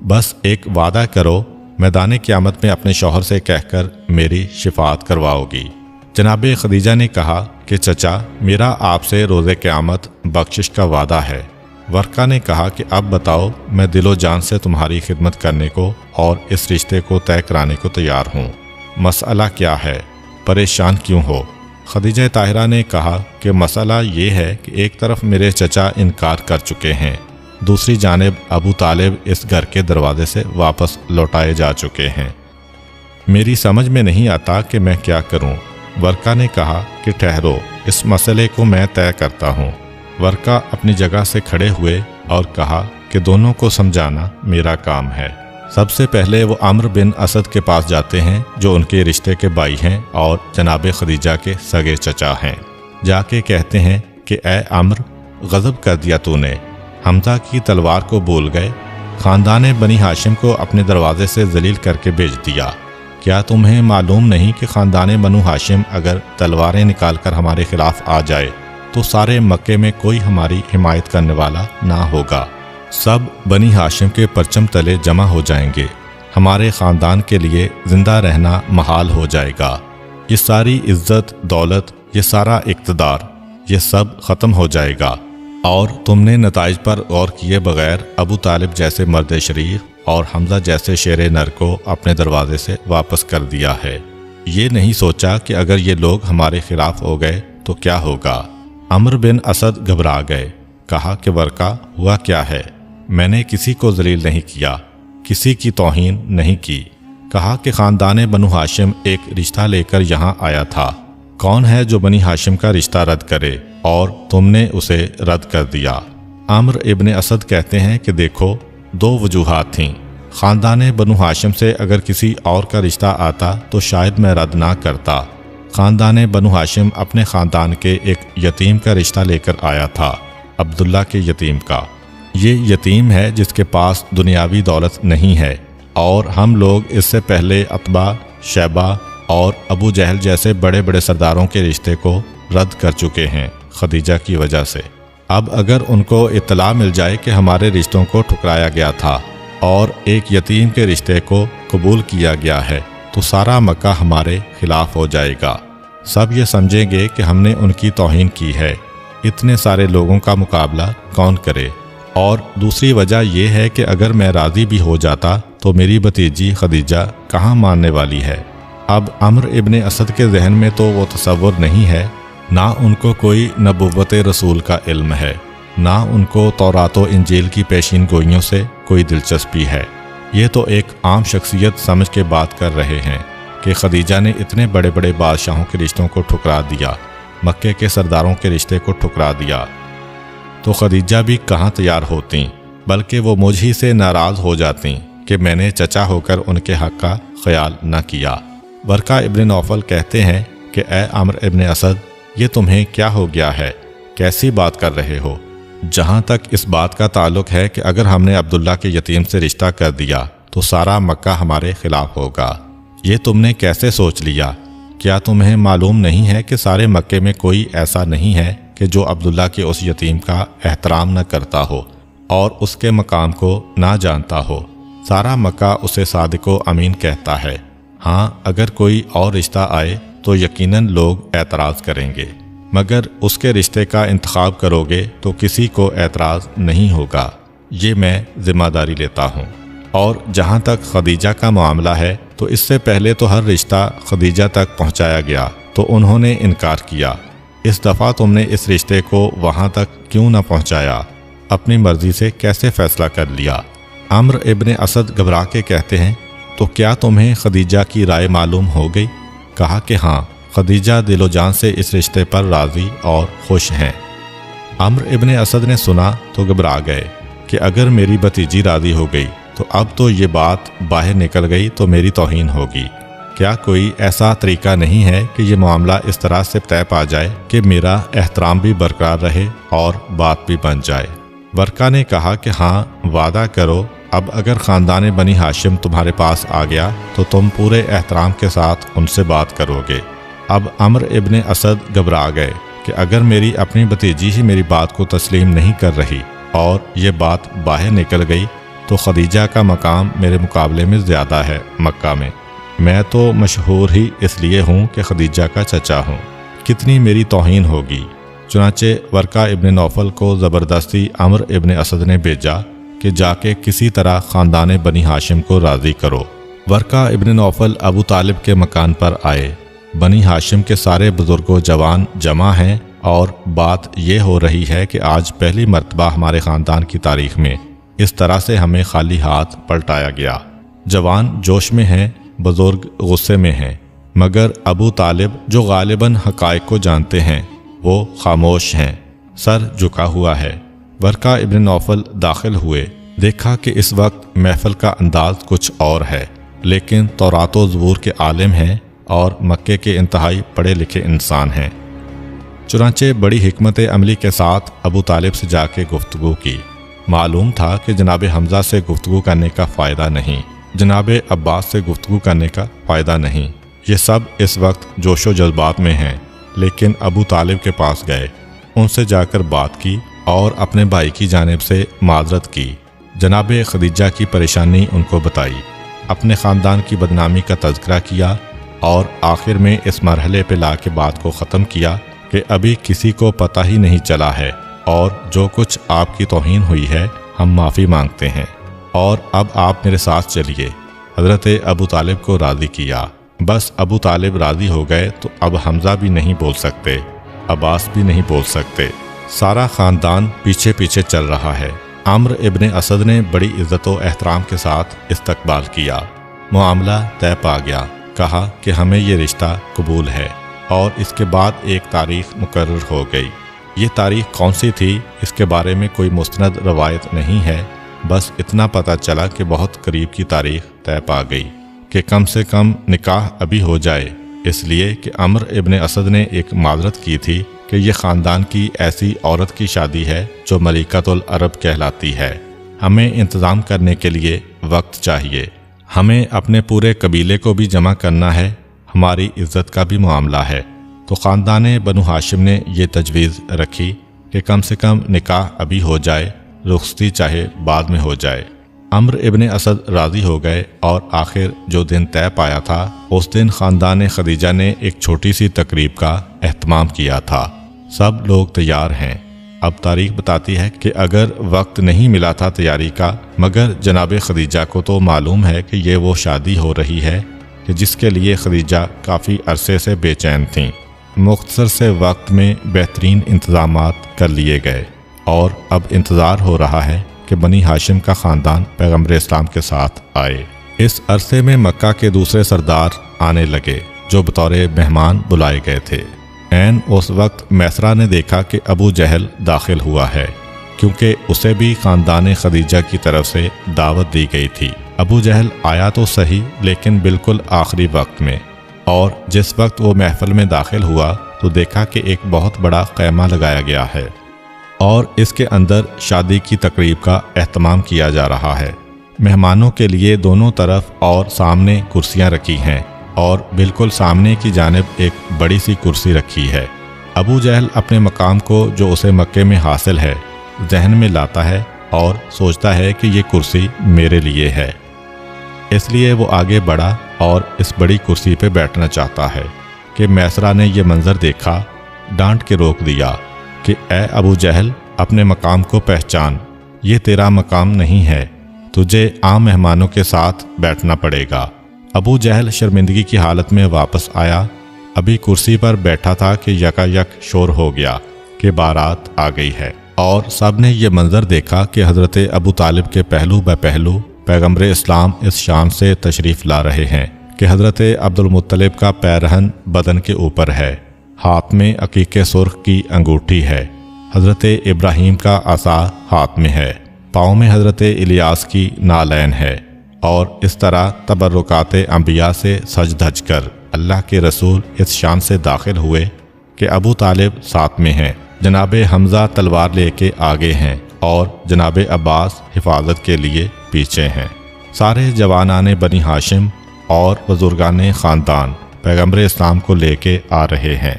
بس ایک وعدہ کرو، میدان قیامت میں اپنے شوہر سے کہہ کر میری شفاعت کرواؤ گی۔ جناب خدیجہ نے کہا کہ چچا، میرا آپ سے روز قیامت بخشش کا وعدہ ہے۔ ورقہ نے کہا کہ اب بتاؤ، میں دل و جان سے تمہاری خدمت کرنے کو اور اس رشتے کو طے کرانے کو تیار ہوں، مسئلہ کیا ہے، پریشان کیوں ہو؟ خدیجہ طاہرہ نے کہا کہ مسئلہ یہ ہے کہ ایک طرف میرے چچا انکار کر چکے ہیں، دوسری جانب ابو طالب اس گھر کے دروازے سے واپس لوٹائے جا چکے ہیں، میری سمجھ میں نہیں آتا کہ میں کیا کروں۔ ورقہ نے کہا کہ ٹھہرو، اس مسئلے کو میں طے کرتا ہوں۔ ورقہ اپنی جگہ سے کھڑے ہوئے اور کہا کہ دونوں کو سمجھانا میرا کام ہے۔ سب سے پہلے وہ عمرو بن اسد کے پاس جاتے ہیں جو ان کے رشتے کے بھائی ہیں اور جناب خدیجہ کے سگے چچا ہیں۔ جا کے کہتے ہیں کہ اے عمرو، غضب کر دیا تو نے، حمزہ کی تلوار کو بھول گئے، خاندان بنی ہاشم کو اپنے دروازے سے ذلیل کر کے بھیج دیا۔ کیا تمہیں معلوم نہیں کہ خاندان بنو ہاشم اگر تلواریں نکال کر ہمارے خلاف آ جائے تو سارے مکے میں کوئی ہماری حمایت کرنے والا نہ ہوگا، سب بنی ہاشم کے پرچم تلے جمع ہو جائیں گے، ہمارے خاندان کے لیے زندہ رہنا محال ہو جائے گا، یہ ساری عزت دولت، یہ سارا اقتدار، یہ سب ختم ہو جائے گا، اور تم نے نتائج پر غور کیے بغیر ابو طالب جیسے مرد شریف اور حمزہ جیسے شیر نر کو اپنے دروازے سے واپس کر دیا ہے۔ یہ نہیں سوچا کہ اگر یہ لوگ ہمارے خلاف ہو گئے تو کیا ہوگا۔ عمرو بن اسد گھبرا گئے، کہا کہ ورقہ، ہوا کیا ہے؟ میں نے کسی کو ذلیل نہیں کیا، کسی کی توہین نہیں کی۔ کہا کہ خاندان بنو ہاشم ایک رشتہ لے کر یہاں آیا تھا، کون ہے جو بنی ہاشم کا رشتہ رد کرے، اور تم نے اسے رد کر دیا۔ عمرو ابن اسد کہتے ہیں کہ دیکھو، دو وجوہات تھیں، خاندان بنو ہاشم سے اگر کسی اور کا رشتہ آتا تو شاید میں رد نہ کرتا۔ خاندان بنو ہاشم اپنے خاندان کے ایک یتیم کا رشتہ لے کر آیا تھا، عبداللہ کے یتیم کا۔ یہ یتیم ہے جس کے پاس دنیاوی دولت نہیں ہے، اور ہم لوگ اس سے پہلے عتبہ، شیبہ اور ابو جہل جیسے بڑے بڑے سرداروں کے رشتے کو رد کر چکے ہیں خدیجہ کی وجہ سے۔ اب اگر ان کو اطلاع مل جائے کہ ہمارے رشتوں کو ٹھکرایا گیا تھا اور ایک یتیم کے رشتے کو قبول کیا گیا ہے تو سارا مکہ ہمارے خلاف ہو جائے گا۔ سب یہ سمجھیں گے کہ ہم نے ان کی توہین کی ہے۔ اتنے سارے لوگوں کا مقابلہ کون کرے؟ اور دوسری وجہ یہ ہے کہ اگر میں راضی بھی ہو جاتا تو میری بھتیجی خدیجہ کہاں ماننے والی ہے؟ اب عمرو ابن اسد کے ذہن میں تو وہ تصور نہیں ہے، نہ ان کو کوئی نبوت رسول کا علم ہے، نہ ان کو تورات و انجیل کی پیشین گوئیوں سے کوئی دلچسپی ہے۔ یہ تو ایک عام شخصیت سمجھ کے بات کر رہے ہیں کہ خدیجہ نے اتنے بڑے بڑے بادشاہوں کے رشتوں کو ٹھکرا دیا، مکے کے سرداروں کے رشتے کو ٹھکرا دیا، تو خدیجہ بھی کہاں تیار ہوتیں، بلکہ وہ مجھ ہی سے ناراض ہو جاتیں کہ میں نے چچا ہو کر ان کے حق کا خیال نہ کیا۔ ورقہ ابن نوفل کہتے ہیں کہ اے عمرو ابن اسد، یہ تمہیں کیا ہو گیا ہے؟ کیسی بات کر رہے ہو؟ جہاں تک اس بات کا تعلق ہے کہ اگر ہم نے عبداللہ کے یتیم سے رشتہ کر دیا تو سارا مکہ ہمارے خلاف ہوگا، یہ تم نے کیسے سوچ لیا؟ کیا تمہیں معلوم نہیں ہے کہ سارے مکے میں کوئی ایسا نہیں ہے کہ جو عبداللہ کے اس یتیم کا احترام نہ کرتا ہو اور اس کے مقام کو نہ جانتا ہو؟ سارا مکہ اسے صادق و امین کہتا ہے۔ ہاں، اگر کوئی اور رشتہ آئے تو یقیناً لوگ اعتراض کریں گے، مگر اس کے رشتے کا انتخاب کرو گے تو کسی کو اعتراض نہیں ہوگا، یہ میں ذمہ داری لیتا ہوں۔ اور جہاں تک خدیجہ کا معاملہ ہے تو اس سے پہلے تو ہر رشتہ خدیجہ تک پہنچایا گیا تو انہوں نے انکار کیا۔ اس دفعہ تم نے اس رشتے کو وہاں تک کیوں نہ پہنچایا؟ اپنی مرضی سے کیسے فیصلہ کر لیا؟ عمرو ابن اسد گھبرا کے کہتے ہیں، تو کیا تمہیں خدیجہ کی رائے معلوم ہو گئی؟ کہا کہ ہاں، خدیجہ دل و جان سے اس رشتے پر راضی اور خوش ہیں۔ عمرو ابن اسد نے سنا تو گھبرا گئے کہ اگر میری بھتیجی راضی ہو گئی تو اب تو یہ بات باہر نکل گئی تو میری توہین ہوگی۔ کیا کوئی ایسا طریقہ نہیں ہے کہ یہ معاملہ اس طرح سے طے پا جائے کہ میرا احترام بھی برقرار رہے اور بات بھی بن جائے؟ ورقہ نے کہا کہ ہاں، وعدہ کرو، اب اگر خاندان بنی ہاشم تمہارے پاس آ گیا تو تم پورے احترام کے ساتھ ان سے بات کرو گے۔ اب عمرو ابن اسد گھبرا گئے کہ اگر میری اپنی بھتیجی ہی میری بات کو تسلیم نہیں کر رہی اور یہ بات باہر نکل گئی تو خدیجہ کا مقام میرے مقابلے میں زیادہ ہے مکہ میں تو مشہور ہی اس لیے ہوں کہ خدیجہ کا چچا ہوں، کتنی میری توہین ہوگی۔ چنانچہ ورقہ ابن نوفل کو زبردستی عمرو ابن اسد نے بھیجا کہ جا کے کسی طرح خاندان بنی ہاشم کو راضی کرو۔ ورقہ ابن نوفل ابو طالب کے مکان پر آئے۔ بنی ہاشم کے سارے بزرگ و جوان جمع ہیں اور بات یہ ہو رہی ہے کہ آج پہلی مرتبہ ہمارے خاندان کی تاریخ میں اس طرح سے ہمیں خالی ہاتھ پلٹایا گیا۔ جوان جوش میں ہیں، بزرگ غصے میں ہیں، مگر ابو طالب جو غالباً حقائق کو جانتے ہیں وہ خاموش ہیں، سر جھکا ہوا ہے۔ ورقہ ابن نوفل داخل ہوئے، دیکھا کہ اس وقت محفل کا انداز کچھ اور ہے، لیکن تورات و زبور کے عالم ہیں اور مکے کے انتہائی پڑھے لکھے انسان ہیں۔ چنانچہ بڑی حکمت عملی کے ساتھ ابو طالب سے جا کے گفتگو کی۔ معلوم تھا کہ جناب حمزہ سے گفتگو کرنے کا فائدہ نہیں، جناب عباس سے گفتگو کرنے کا فائدہ نہیں، یہ سب اس وقت جوش و جذبات میں ہیں، لیکن ابو طالب کے پاس گئے، ان سے جا کر بات کی اور اپنے بھائی کی جانب سے معذرت کی، جناب خدیجہ کی پریشانی ان کو بتائی، اپنے خاندان کی بدنامی کا تذکرہ کیا اور آخر میں اس مرحلے پہ لا کے بات کو ختم کیا کہ ابھی کسی کو پتہ ہی نہیں چلا ہے اور جو کچھ آپ کی توہین ہوئی ہے ہم معافی مانگتے ہیں اور اب آپ میرے ساتھ چلیے۔ حضرت ابو طالب کو راضی کیا، بس ابو طالب راضی ہو گئے تو اب حمزہ بھی نہیں بول سکتے، عباس بھی نہیں بول سکتے، سارا خاندان پیچھے پیچھے چل رہا ہے۔ عمرو ابن اسد نے بڑی عزت و احترام کے ساتھ استقبال کیا، معاملہ طے پا گیا، کہا کہ ہمیں یہ رشتہ قبول ہے اور اس کے بعد ایک تاریخ مقرر ہو گئی۔ یہ تاریخ کون سی تھی اس کے بارے میں کوئی مستند روایت نہیں ہے، بس اتنا پتہ چلا کہ بہت قریب کی تاریخ طے پا گئی کہ کم سے کم نکاح ابھی ہو جائے، اس لیے کہ عمرو ابن اسد نے ایک معذرت کی تھی کہ یہ خاندان کی ایسی عورت کی شادی ہے جو ملکۃ العرب کہلاتی ہے، ہمیں انتظام کرنے کے لیے وقت چاہیے، ہمیں اپنے پورے قبیلے کو بھی جمع کرنا ہے، ہماری عزت کا بھی معاملہ ہے۔ تو خاندان بنو ہاشم نے یہ تجویز رکھی کہ کم سے کم نکاح ابھی ہو جائے، رخصتی چاہے بعد میں ہو جائے۔ عمرو ابن اسد راضی ہو گئے اور آخر جو دن طے پایا تھا اس دن خاندان خدیجہ نے ایک چھوٹی سی تقریب کا اہتمام کیا تھا۔ سب لوگ تیار ہیں۔ اب تاریخ بتاتی ہے کہ اگر وقت نہیں ملا تھا تیاری کا، مگر جناب خدیجہ کو تو معلوم ہے کہ یہ وہ شادی ہو رہی ہے کہ جس کے لیے خدیجہ کافی عرصے سے بے چین تھیں۔ مختصر سے وقت میں بہترین انتظامات کر لیے گئے اور اب انتظار ہو رہا ہے کہ بنی ہاشم کا خاندان پیغمبر اسلام کے ساتھ آئے۔ اس عرصے میں مکہ کے دوسرے سردار آنے لگے جو بطور مہمان بلائے گئے تھے۔ عین اس وقت میسرہ نے دیکھا کہ ابو جہل داخل ہوا ہے، کیونکہ اسے بھی خاندان خدیجہ کی طرف سے دعوت دی گئی تھی۔ ابو جہل آیا تو صحیح، لیکن بالکل آخری وقت میں، اور جس وقت وہ محفل میں داخل ہوا تو دیکھا کہ ایک بہت بڑا خیمہ لگایا گیا ہے اور اس کے اندر شادی کی تقریب کا اہتمام کیا جا رہا ہے۔ مہمانوں کے لیے دونوں طرف اور سامنے کرسیاں رکھی ہیں اور بالکل سامنے کی جانب ایک بڑی سی کرسی رکھی ہے۔ ابو جہل اپنے مقام کو جو اسے مکے میں حاصل ہے ذہن میں لاتا ہے اور سوچتا ہے کہ یہ کرسی میرے لیے ہے، اس لیے وہ آگے بڑھا اور اس بڑی کرسی پہ بیٹھنا چاہتا ہے کہ میسرہ نے یہ منظر دیکھا، ڈانٹ کے روک دیا کہ اے ابو جہل، اپنے مقام کو پہچان، یہ تیرا مقام نہیں ہے، تجھے عام مہمانوں کے ساتھ بیٹھنا پڑے گا۔ ابو جہل شرمندگی کی حالت میں واپس آیا، ابھی کرسی پر بیٹھا تھا کہ یکا یک شور ہو گیا کہ بارات آ گئی ہے، اور سب نے یہ منظر دیکھا کہ حضرت ابو طالب کے پہلو بہ پہلو پیغمبر اسلام اس شام سے تشریف لا رہے ہیں کہ حضرت عبد المطلب کا پیرہن بدن کے اوپر ہے، ہاتھ میں عقیق سرخ کی انگوٹھی ہے، حضرت ابراہیم کا عصا ہاتھ میں ہے، پاؤں میں حضرت الیاس کی نالین ہے، اور اس طرح تبرکات انبیاء سے سج دھج کر اللہ کے رسول اس شان سے داخل ہوئے کہ ابو طالب ساتھ میں ہیں، جناب حمزہ تلوار لے کے آگے ہیں اور جناب عباس حفاظت کے لیے پیچھے ہیں۔ سارے جوانان بنی ہاشم اور بزرگان خاندان پیغمبر اسلام کو لے کے آ رہے ہیں۔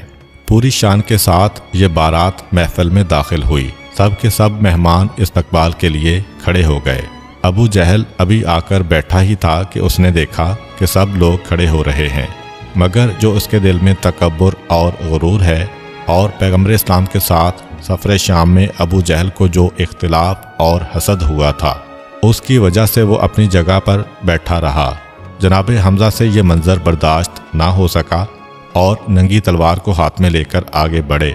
پوری شان کے ساتھ یہ بارات محفل میں داخل ہوئی، سب کے سب مہمان استقبال کے لیے کھڑے ہو گئے۔ ابو جہل ابھی آ کر بیٹھا ہی تھا کہ اس نے دیکھا کہ سب لوگ کھڑے ہو رہے ہیں، مگر جو اس کے دل میں تکبر اور غرور ہے اور پیغمبر اسلام کے ساتھ سفر شام میں ابو جہل کو جو اختلاف اور حسد ہوا تھا، اس کی وجہ سے وہ اپنی جگہ پر بیٹھا رہا۔ جناب حمزہ سے یہ منظر برداشت نہ ہو سکا اور ننگی تلوار کو ہاتھ میں لے کر آگے بڑھے۔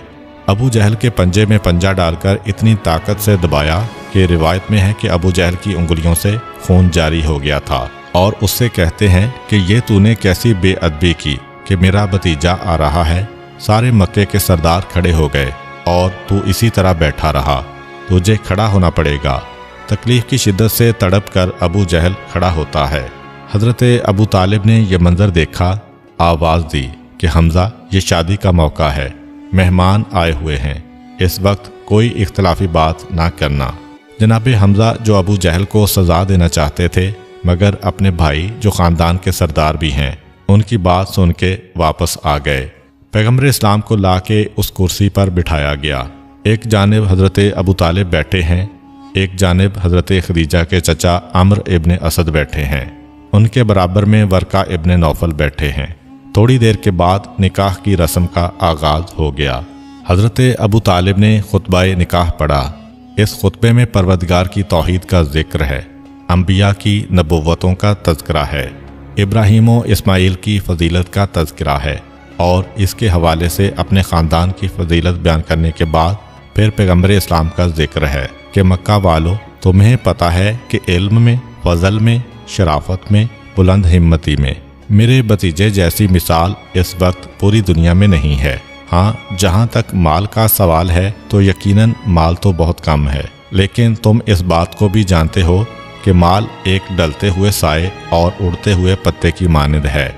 ابو جہل کے پنجے میں پنجہ ڈال کر اتنی طاقت سے دبایا کہ روایت میں ہے کہ ابو جہل کی انگلیوں سے خون جاری ہو گیا تھا، اور اس سے کہتے ہیں کہ یہ تو نے کیسی بے ادبی کی کہ میرا بھتیجا آ رہا ہے۔ سارے مکے کے سردار کھڑے ہو گئے اور تو اسی طرح بیٹھا رہا، تجھے کھڑا ہونا پڑے گا۔ تکلیف کی شدت سے تڑپ کر ابو جہل کھڑا ہوتا ہے۔ حضرت ابو طالب نے یہ منظر دیکھا، آواز دی کہ حمزہ، یہ شادی کا موقع ہے، مہمان آئے ہوئے ہیں، اس وقت کوئی اختلافی بات نہ کرنا۔ جناب حمزہ جو ابو جہل کو سزا دینا چاہتے تھے، مگر اپنے بھائی جو خاندان کے سردار بھی ہیں ان کی بات سن کے واپس آ گئے۔ پیغمبر اسلام کو لا کے اس کرسی پر بٹھایا گیا۔ ایک جانب حضرت ابو طالب بیٹھے ہیں، ایک جانب حضرت خدیجہ کے چچا عمرو ابن اسد بیٹھے ہیں، ان کے برابر میں ورقہ ابن نوفل بیٹھے ہیں۔ تھوڑی دیر کے بعد نکاح کی رسم کا آغاز ہو گیا۔ حضرت ابو طالب نے خطبہ نکاح پڑھا۔ اس خطبے میں پروردگار کی توحید کا ذکر ہے، انبیاء کی نبوتوں کا تذکرہ ہے، ابراہیم و اسماعیل کی فضیلت کا تذکرہ ہے، اور اس کے حوالے سے اپنے خاندان کی فضیلت بیان کرنے کے بعد پھر پیغمبر اسلام کا ذکر ہے کہ مکہ والو، تمہیں پتہ ہے کہ علم میں، فضل میں، شرافت میں، بلند ہمتی میں میرے بھتیجے جیسی مثال اس وقت پوری دنیا میں نہیں ہے۔ ہاں، جہاں تک مال کا سوال ہے تو یقیناً مال تو بہت کم ہے، لیکن تم اس بات کو بھی جانتے ہو کہ مال ایک ڈلتے ہوئے سائے اور اڑتے ہوئے پتے کی مانند ہے۔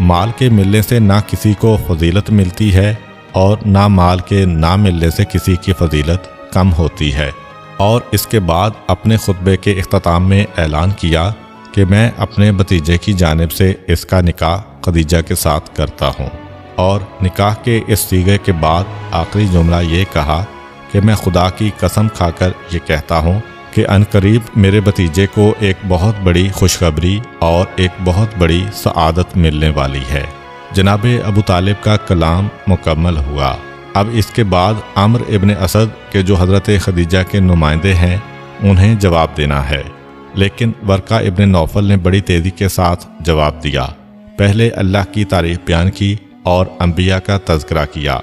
مال کے ملنے سے نہ کسی کو فضیلت ملتی ہے اور نہ مال کے نہ ملنے سے کسی کی فضیلت کم ہوتی ہے۔ اور اس کے بعد اپنے خطبے کے اختتام میں اعلان کیا کہ میں اپنے بھتیجے کی جانب سے اس کا نکاح خدیجہ کے ساتھ کرتا ہوں۔ اور نکاح کے اس صیغے کے بعد آخری جملہ یہ کہا کہ میں خدا کی قسم کھا کر یہ کہتا ہوں کہ عنقریب میرے بھتیجے کو ایک بہت بڑی خوشخبری اور ایک بہت بڑی سعادت ملنے والی ہے۔ جناب ابو طالب کا کلام مکمل ہوا۔ اب اس کے بعد عمرو ابن اسد کے جو حضرت خدیجہ کے نمائندے ہیں انہیں جواب دینا ہے، لیکن ورقہ ابن نوفل نے بڑی تیزی کے ساتھ جواب دیا۔ پہلے اللہ کی تعریف بیان کی اور انبیاء کا تذکرہ کیا،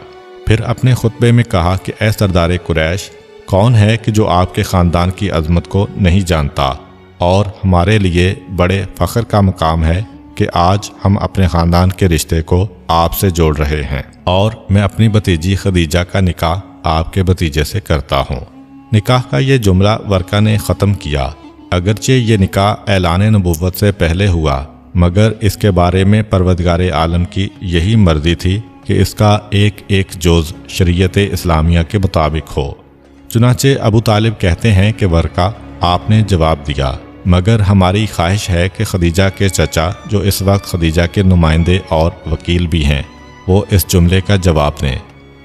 پھر اپنے خطبے میں کہا کہ اے سردار قریش، کون ہے کہ جو آپ کے خاندان کی عظمت کو نہیں جانتا، اور ہمارے لیے بڑے فخر کا مقام ہے کہ آج ہم اپنے خاندان کے رشتے کو آپ سے جوڑ رہے ہیں، اور میں اپنی بھتیجی خدیجہ کا نکاح آپ کے بھتیجے سے کرتا ہوں۔ نکاح کا یہ جملہ ورقہ نے ختم کیا۔ اگرچہ یہ نکاح اعلان نبوت سے پہلے ہوا، مگر اس کے بارے میں پروردگار عالم کی یہی مرضی تھی کہ اس کا ایک ایک جز شریعت اسلامیہ کے مطابق ہو۔ چنانچہ ابو طالب کہتے ہیں کہ ورقہ، آپ نے جواب دیا، مگر ہماری خواہش ہے کہ خدیجہ کے چچا جو اس وقت خدیجہ کے نمائندے اور وکیل بھی ہیں وہ اس جملے کا جواب دیں۔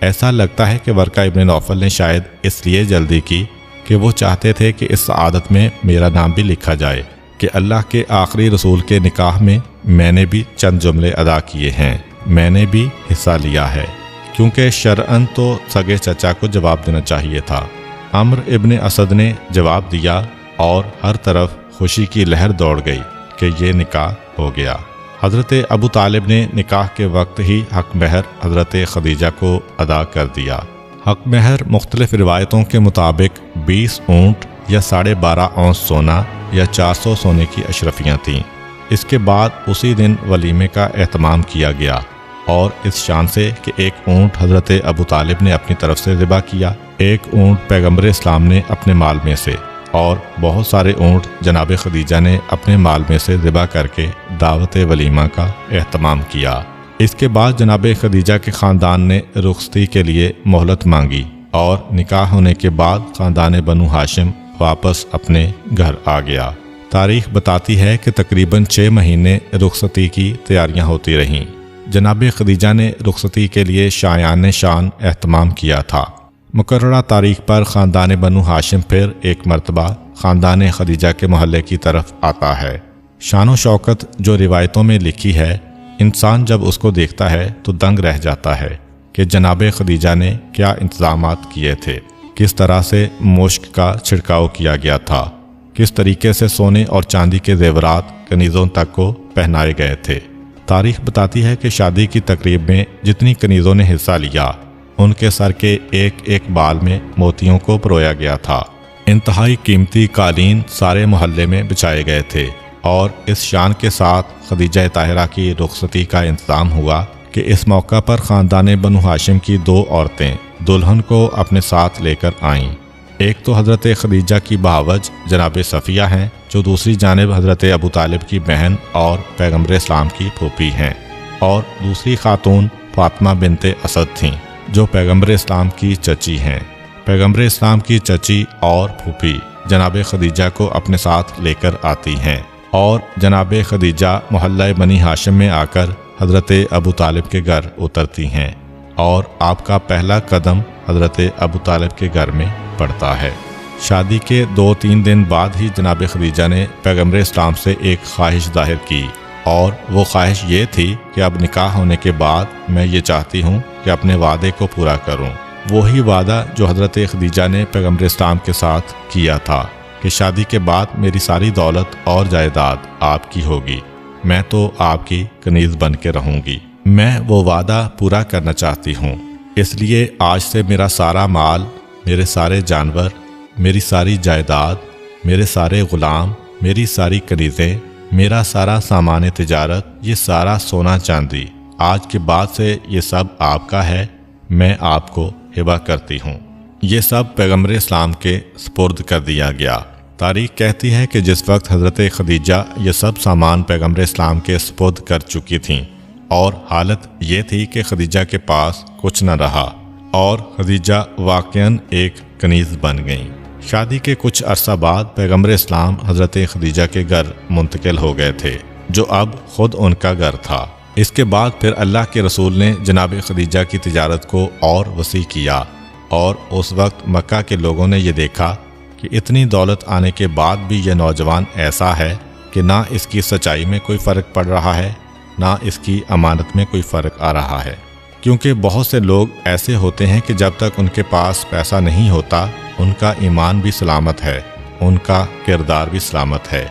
ایسا لگتا ہے کہ ورقہ ابن نوفل نے شاید اس لیے جلدی کی کہ وہ چاہتے تھے کہ اس سعادت میں میرا نام بھی لکھا جائے کہ اللہ کے آخری رسول کے نکاح میں نے بھی چند جملے ادا کیے ہیں، میں نے بھی حصہ لیا ہے، کیونکہ شرعاً تو سگے چچا کو جواب دینا چاہیے تھا۔ عمرو ابن اسد نے جواب دیا اور ہر طرف خوشی کی لہر دوڑ گئی کہ یہ نکاح ہو گیا۔ حضرت ابو طالب نے نکاح کے وقت ہی حق مہر حضرت خدیجہ کو ادا کر دیا۔ حق مہر مختلف روایتوں کے مطابق 20 اونٹ یا 12.5 اونس سونا یا 400 سونے کی اشرفیاں تھیں۔ اس کے بعد اسی دن ولیمے کا اہتمام کیا گیا، اور اس شان سے کہ ایک اونٹ حضرت ابو طالب نے اپنی طرف سے ذبح کیا، ایک اونٹ پیغمبر اسلام نے اپنے مال میں سے، اور بہت سارے اونٹ جناب خدیجہ نے اپنے مال میں سے ذبح کر کے دعوت ولیمہ کا اہتمام کیا۔ اس کے بعد جناب خدیجہ کے خاندان نے رخصتی کے لیے مہلت مانگی، اور نکاح ہونے کے بعد خاندان بنو ہاشم واپس اپنے گھر آ گیا۔ تاریخ بتاتی ہے کہ تقریباً 6 مہینے رخصتی کی تیاریاں ہوتی رہیں۔ جناب خدیجہ نے رخصتی کے لیے شایان شان اہتمام کیا تھا۔ مقررہ تاریخ پر خاندان بنو ہاشم پھر ایک مرتبہ خاندان خدیجہ کے محلے کی طرف آتا ہے۔ شان و شوکت جو روایتوں میں لکھی ہے، انسان جب اس کو دیکھتا ہے تو دنگ رہ جاتا ہے کہ جناب خدیجہ نے کیا انتظامات کیے تھے، کس طرح سے مشک کا چھڑکاؤ کیا گیا تھا، کس طریقے سے سونے اور چاندی کے زیورات کنیزوں تک کو پہنائے گئے تھے۔ تاریخ بتاتی ہے کہ شادی کی تقریب میں جتنی کنیزوں نے حصہ لیا، ان کے سر کے ایک ایک بال میں موتیوں کو پرویا گیا تھا۔ انتہائی قیمتی قالین سارے محلے میں بچھائے گئے تھے، اور اس شان کے ساتھ خدیجہ طاہرہ کی رخصتی کا انتظام ہوا کہ اس موقع پر خاندان بنو ہاشم کی 2 عورتیں دلہن کو اپنے ساتھ لے کر آئیں۔ ایک تو حضرت خدیجہ کی بہاوج جناب صفیہ ہیں، جو دوسری جانب حضرت ابو طالب کی بہن اور پیغمبر اسلام کی پھوپھی ہیں، اور دوسری خاتون فاطمہ بنت اسد تھیں، جو پیغمبر اسلام کی چچی ہیں۔ پیغمبر اسلام کی چچی اور پھوپھی جناب خدیجہ کو اپنے ساتھ لے کر آتی ہیں، اور جناب خدیجہ محلہ بنی ہاشم میں آ کر حضرت ابو طالب کے گھر اترتی ہیں، اور آپ کا پہلا قدم حضرت ابو طالب کے گھر میں پڑتا ہے۔ شادی کے 2-3 دن بعد ہی جناب خدیجہ نے پیغمبر اسلام سے ایک خواہش ظاہر کی، اور وہ خواہش یہ تھی کہ اب نکاح ہونے کے بعد میں یہ چاہتی ہوں کہ اپنے وعدے کو پورا کروں، وہی وعدہ جو حضرت خدیجہ نے پیغمبر اسلام کے ساتھ کیا تھا کہ شادی کے بعد میری ساری دولت اور جائیداد آپ کی ہوگی، میں تو آپ کی کنیز بن کے رہوں گی۔ میں وہ وعدہ پورا کرنا چاہتی ہوں، اس لیے آج سے میرا سارا مال، میرے سارے جانور، میری ساری جائیداد، میرے سارے غلام، میری ساری کنیزیں، میرا سارا سامان تجارت، یہ سارا سونا چاندی آج کے بعد سے یہ سب آپ کا ہے، میں آپ کو ہبہ کرتی ہوں۔ یہ سب پیغمبر اسلام کے سپرد کر دیا گیا۔ تاریخ کہتی ہے کہ جس وقت حضرت خدیجہ یہ سب سامان پیغمبر اسلام کے سپرد کر چکی تھیں، اور حالت یہ تھی کہ خدیجہ کے پاس کچھ نہ رہا، اور خدیجہ واقعاً ایک کنیز بن گئیں۔ شادی کے کچھ عرصہ بعد پیغمبر اسلام حضرت خدیجہ کے گھر منتقل ہو گئے تھے، جو اب خود ان کا گھر تھا۔ اس کے بعد پھر اللہ کے رسول نے جناب خدیجہ کی تجارت کو اور وسیع کیا، اور اس وقت مکہ کے لوگوں نے یہ دیکھا کہ اتنی دولت آنے کے بعد بھی یہ نوجوان ایسا ہے کہ نہ اس کی سچائی میں کوئی فرق پڑ رہا ہے، نہ اس کی امانت میں کوئی فرق آ رہا ہے۔ کیونکہ بہت سے لوگ ایسے ہوتے ہیں کہ جب تک ان کے پاس پیسہ نہیں ہوتا ان کا ایمان بھی سلامت ہے، ان کا کردار بھی سلامت ہے،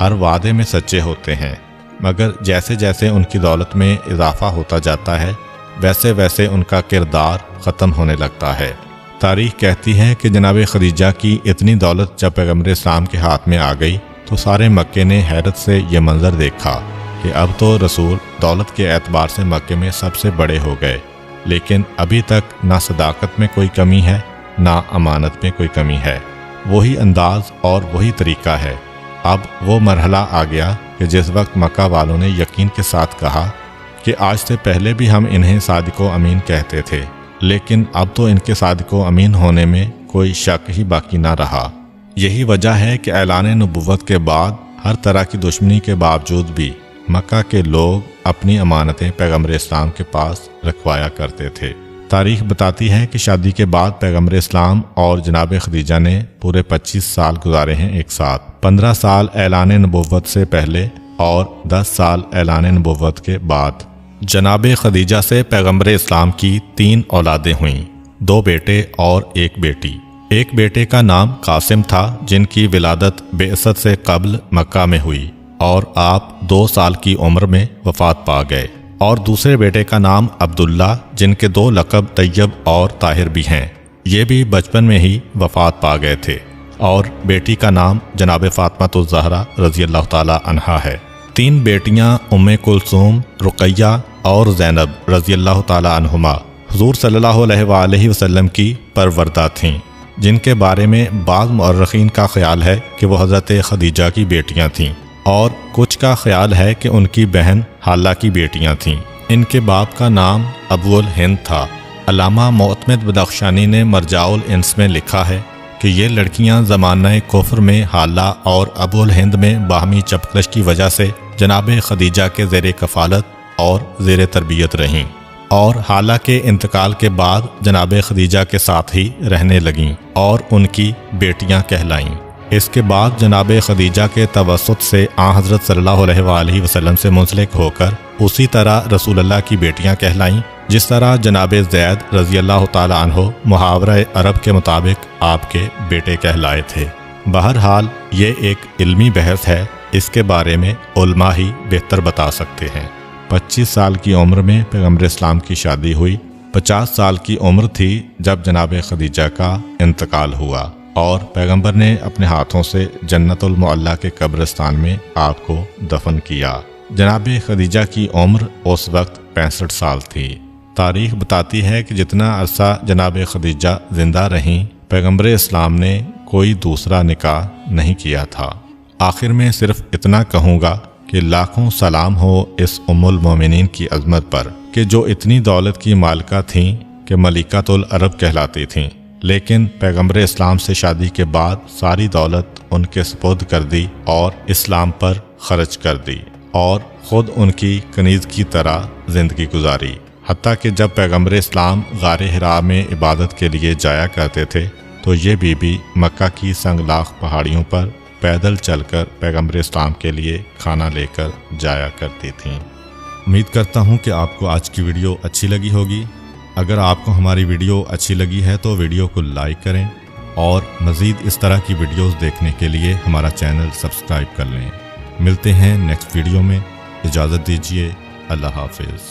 ہر وعدے میں سچے ہوتے ہیں، مگر جیسے جیسے ان کی دولت میں اضافہ ہوتا جاتا ہے ویسے ویسے ان کا کردار ختم ہونے لگتا ہے۔ تاریخ کہتی ہے کہ جناب خدیجہ کی اتنی دولت جب پیغمبر اسلام کے ہاتھ میں آ گئی تو سارے مکے نے حیرت سے یہ منظر دیکھا کہ اب تو رسول دولت کے اعتبار سے مکے میں سب سے بڑے ہو گئے، لیکن ابھی تک نہ صداقت میں کوئی کمی ہے نہ امانت میں کوئی کمی ہے، وہی انداز اور وہی طریقہ ہے۔ اب وہ مرحلہ آ گیا کہ جس وقت مکہ والوں نے یقین کے ساتھ کہا کہ آج سے پہلے بھی ہم انہیں صادق و امین کہتے تھے، لیکن اب تو ان کے صادق و امین ہونے میں کوئی شک ہی باقی نہ رہا۔ یہی وجہ ہے کہ اعلان نبوت کے بعد ہر طرح کی دشمنی کے باوجود بھی مکہ کے لوگ اپنی امانتیں پیغمبر اسلام کے پاس رکھوایا کرتے تھے۔ تاریخ بتاتی ہے کہ شادی کے بعد پیغمبر اسلام اور جناب خدیجہ نے پورے 25 سال گزارے ہیں ایک ساتھ، 15 سال اعلان نبوت سے پہلے اور 10 سال اعلان نبوت کے بعد۔ جناب خدیجہ سے پیغمبر اسلام کی 3 اولادیں ہوئیں، 2 بیٹے اور 1 بیٹی۔ ایک بیٹے کا نام قاسم تھا جن کی ولادت بعثت سے قبل مکہ میں ہوئی اور آپ 2 سال کی عمر میں وفات پا گئے، اور دوسرے بیٹے کا نام عبداللہ جن کے 2 لقب طیب اور طاہر بھی ہیں، یہ بھی بچپن میں ہی وفات پا گئے تھے، اور بیٹی کا نام جناب فاطمہ الزہرا رضی اللہ تعالی عنہا ہے۔ 3 بیٹیاں ام کلثوم، رقیہ اور زینب رضی اللہ تعالی عنہما حضور صلی اللہ علیہ وآلہ وسلم کی پروردہ تھیں، جن کے بارے میں بعض مورخین کا خیال ہے کہ وہ حضرت خدیجہ کی بیٹیاں تھیں، اور کچھ کا خیال ہے کہ ان کی بہن حالہ کی بیٹیاں تھیں۔ ان کے باپ کا نام ابو الہند تھا۔ علامہ معتمد بدخشانی نے مرجع الانس میں لکھا ہے کہ یہ لڑکیاں زمانہ کفر میں حالہ اور ابو الہند میں باہمی چپکش کی وجہ سے جناب خدیجہ کے زیر کفالت اور زیر تربیت رہیں، اور حالہ کے انتقال کے بعد جناب خدیجہ کے ساتھ ہی رہنے لگیں اور ان کی بیٹیاں کہلائیں۔ اس کے بعد جناب خدیجہ کے توسط سے حضرت صلی اللہ علیہ وآلہ وسلم سے منسلک ہو کر اسی طرح رسول اللہ کی بیٹیاں کہلائیں، جس طرح جناب زید رضی اللہ تعالی عنہ محاورہ عرب کے مطابق آپ کے بیٹے کہلائے تھے۔ بہرحال یہ ایک علمی بحث ہے، اس کے بارے میں علماء ہی بہتر بتا سکتے ہیں۔ 25 سال کی عمر میں پیغمبر اسلام کی شادی ہوئی، 50 سال کی عمر تھی جب جناب خدیجہ کا انتقال ہوا، اور پیغمبر نے اپنے ہاتھوں سے جنت المعلی کے قبرستان میں آپ کو دفن کیا۔ جناب خدیجہ کی عمر اس وقت 65 سال تھی۔ تاریخ بتاتی ہے کہ جتنا عرصہ جناب خدیجہ زندہ رہیں پیغمبر اسلام نے کوئی دوسرا نکاح نہیں کیا تھا۔ آخر میں صرف اتنا کہوں گا کہ لاکھوں سلام ہو اس ام المومنین کی عظمت پر کہ جو اتنی دولت کی مالکہ تھیں کہ ملکۃ العرب کہلاتی تھیں، لیکن پیغمبر اسلام سے شادی کے بعد ساری دولت ان کے سپرد کر دی اور اسلام پر خرچ کر دی، اور خود ان کی کنیز کی طرح زندگی گزاری۔ حتیٰ کہ جب پیغمبر اسلام غار حرا میں عبادت کے لیے جایا کرتے تھے تو یہ بی بی مکہ کی سنگلاخ پہاڑیوں پر پیدل چل کر پیغمبر اسلام کے لیے کھانا لے کر جایا کرتی تھیں۔ امید کرتا ہوں کہ آپ کو آج کی ویڈیو اچھی لگی ہوگی۔ اگر آپ کو ہماری ویڈیو اچھی لگی ہے تو ویڈیو کو لائک کریں، اور مزید اس طرح کی ویڈیوز دیکھنے کے لیے ہمارا چینل سبسکرائب کر لیں۔ ملتے ہیں نیکسٹ ویڈیو میں، اجازت دیجیے، اللہ حافظ۔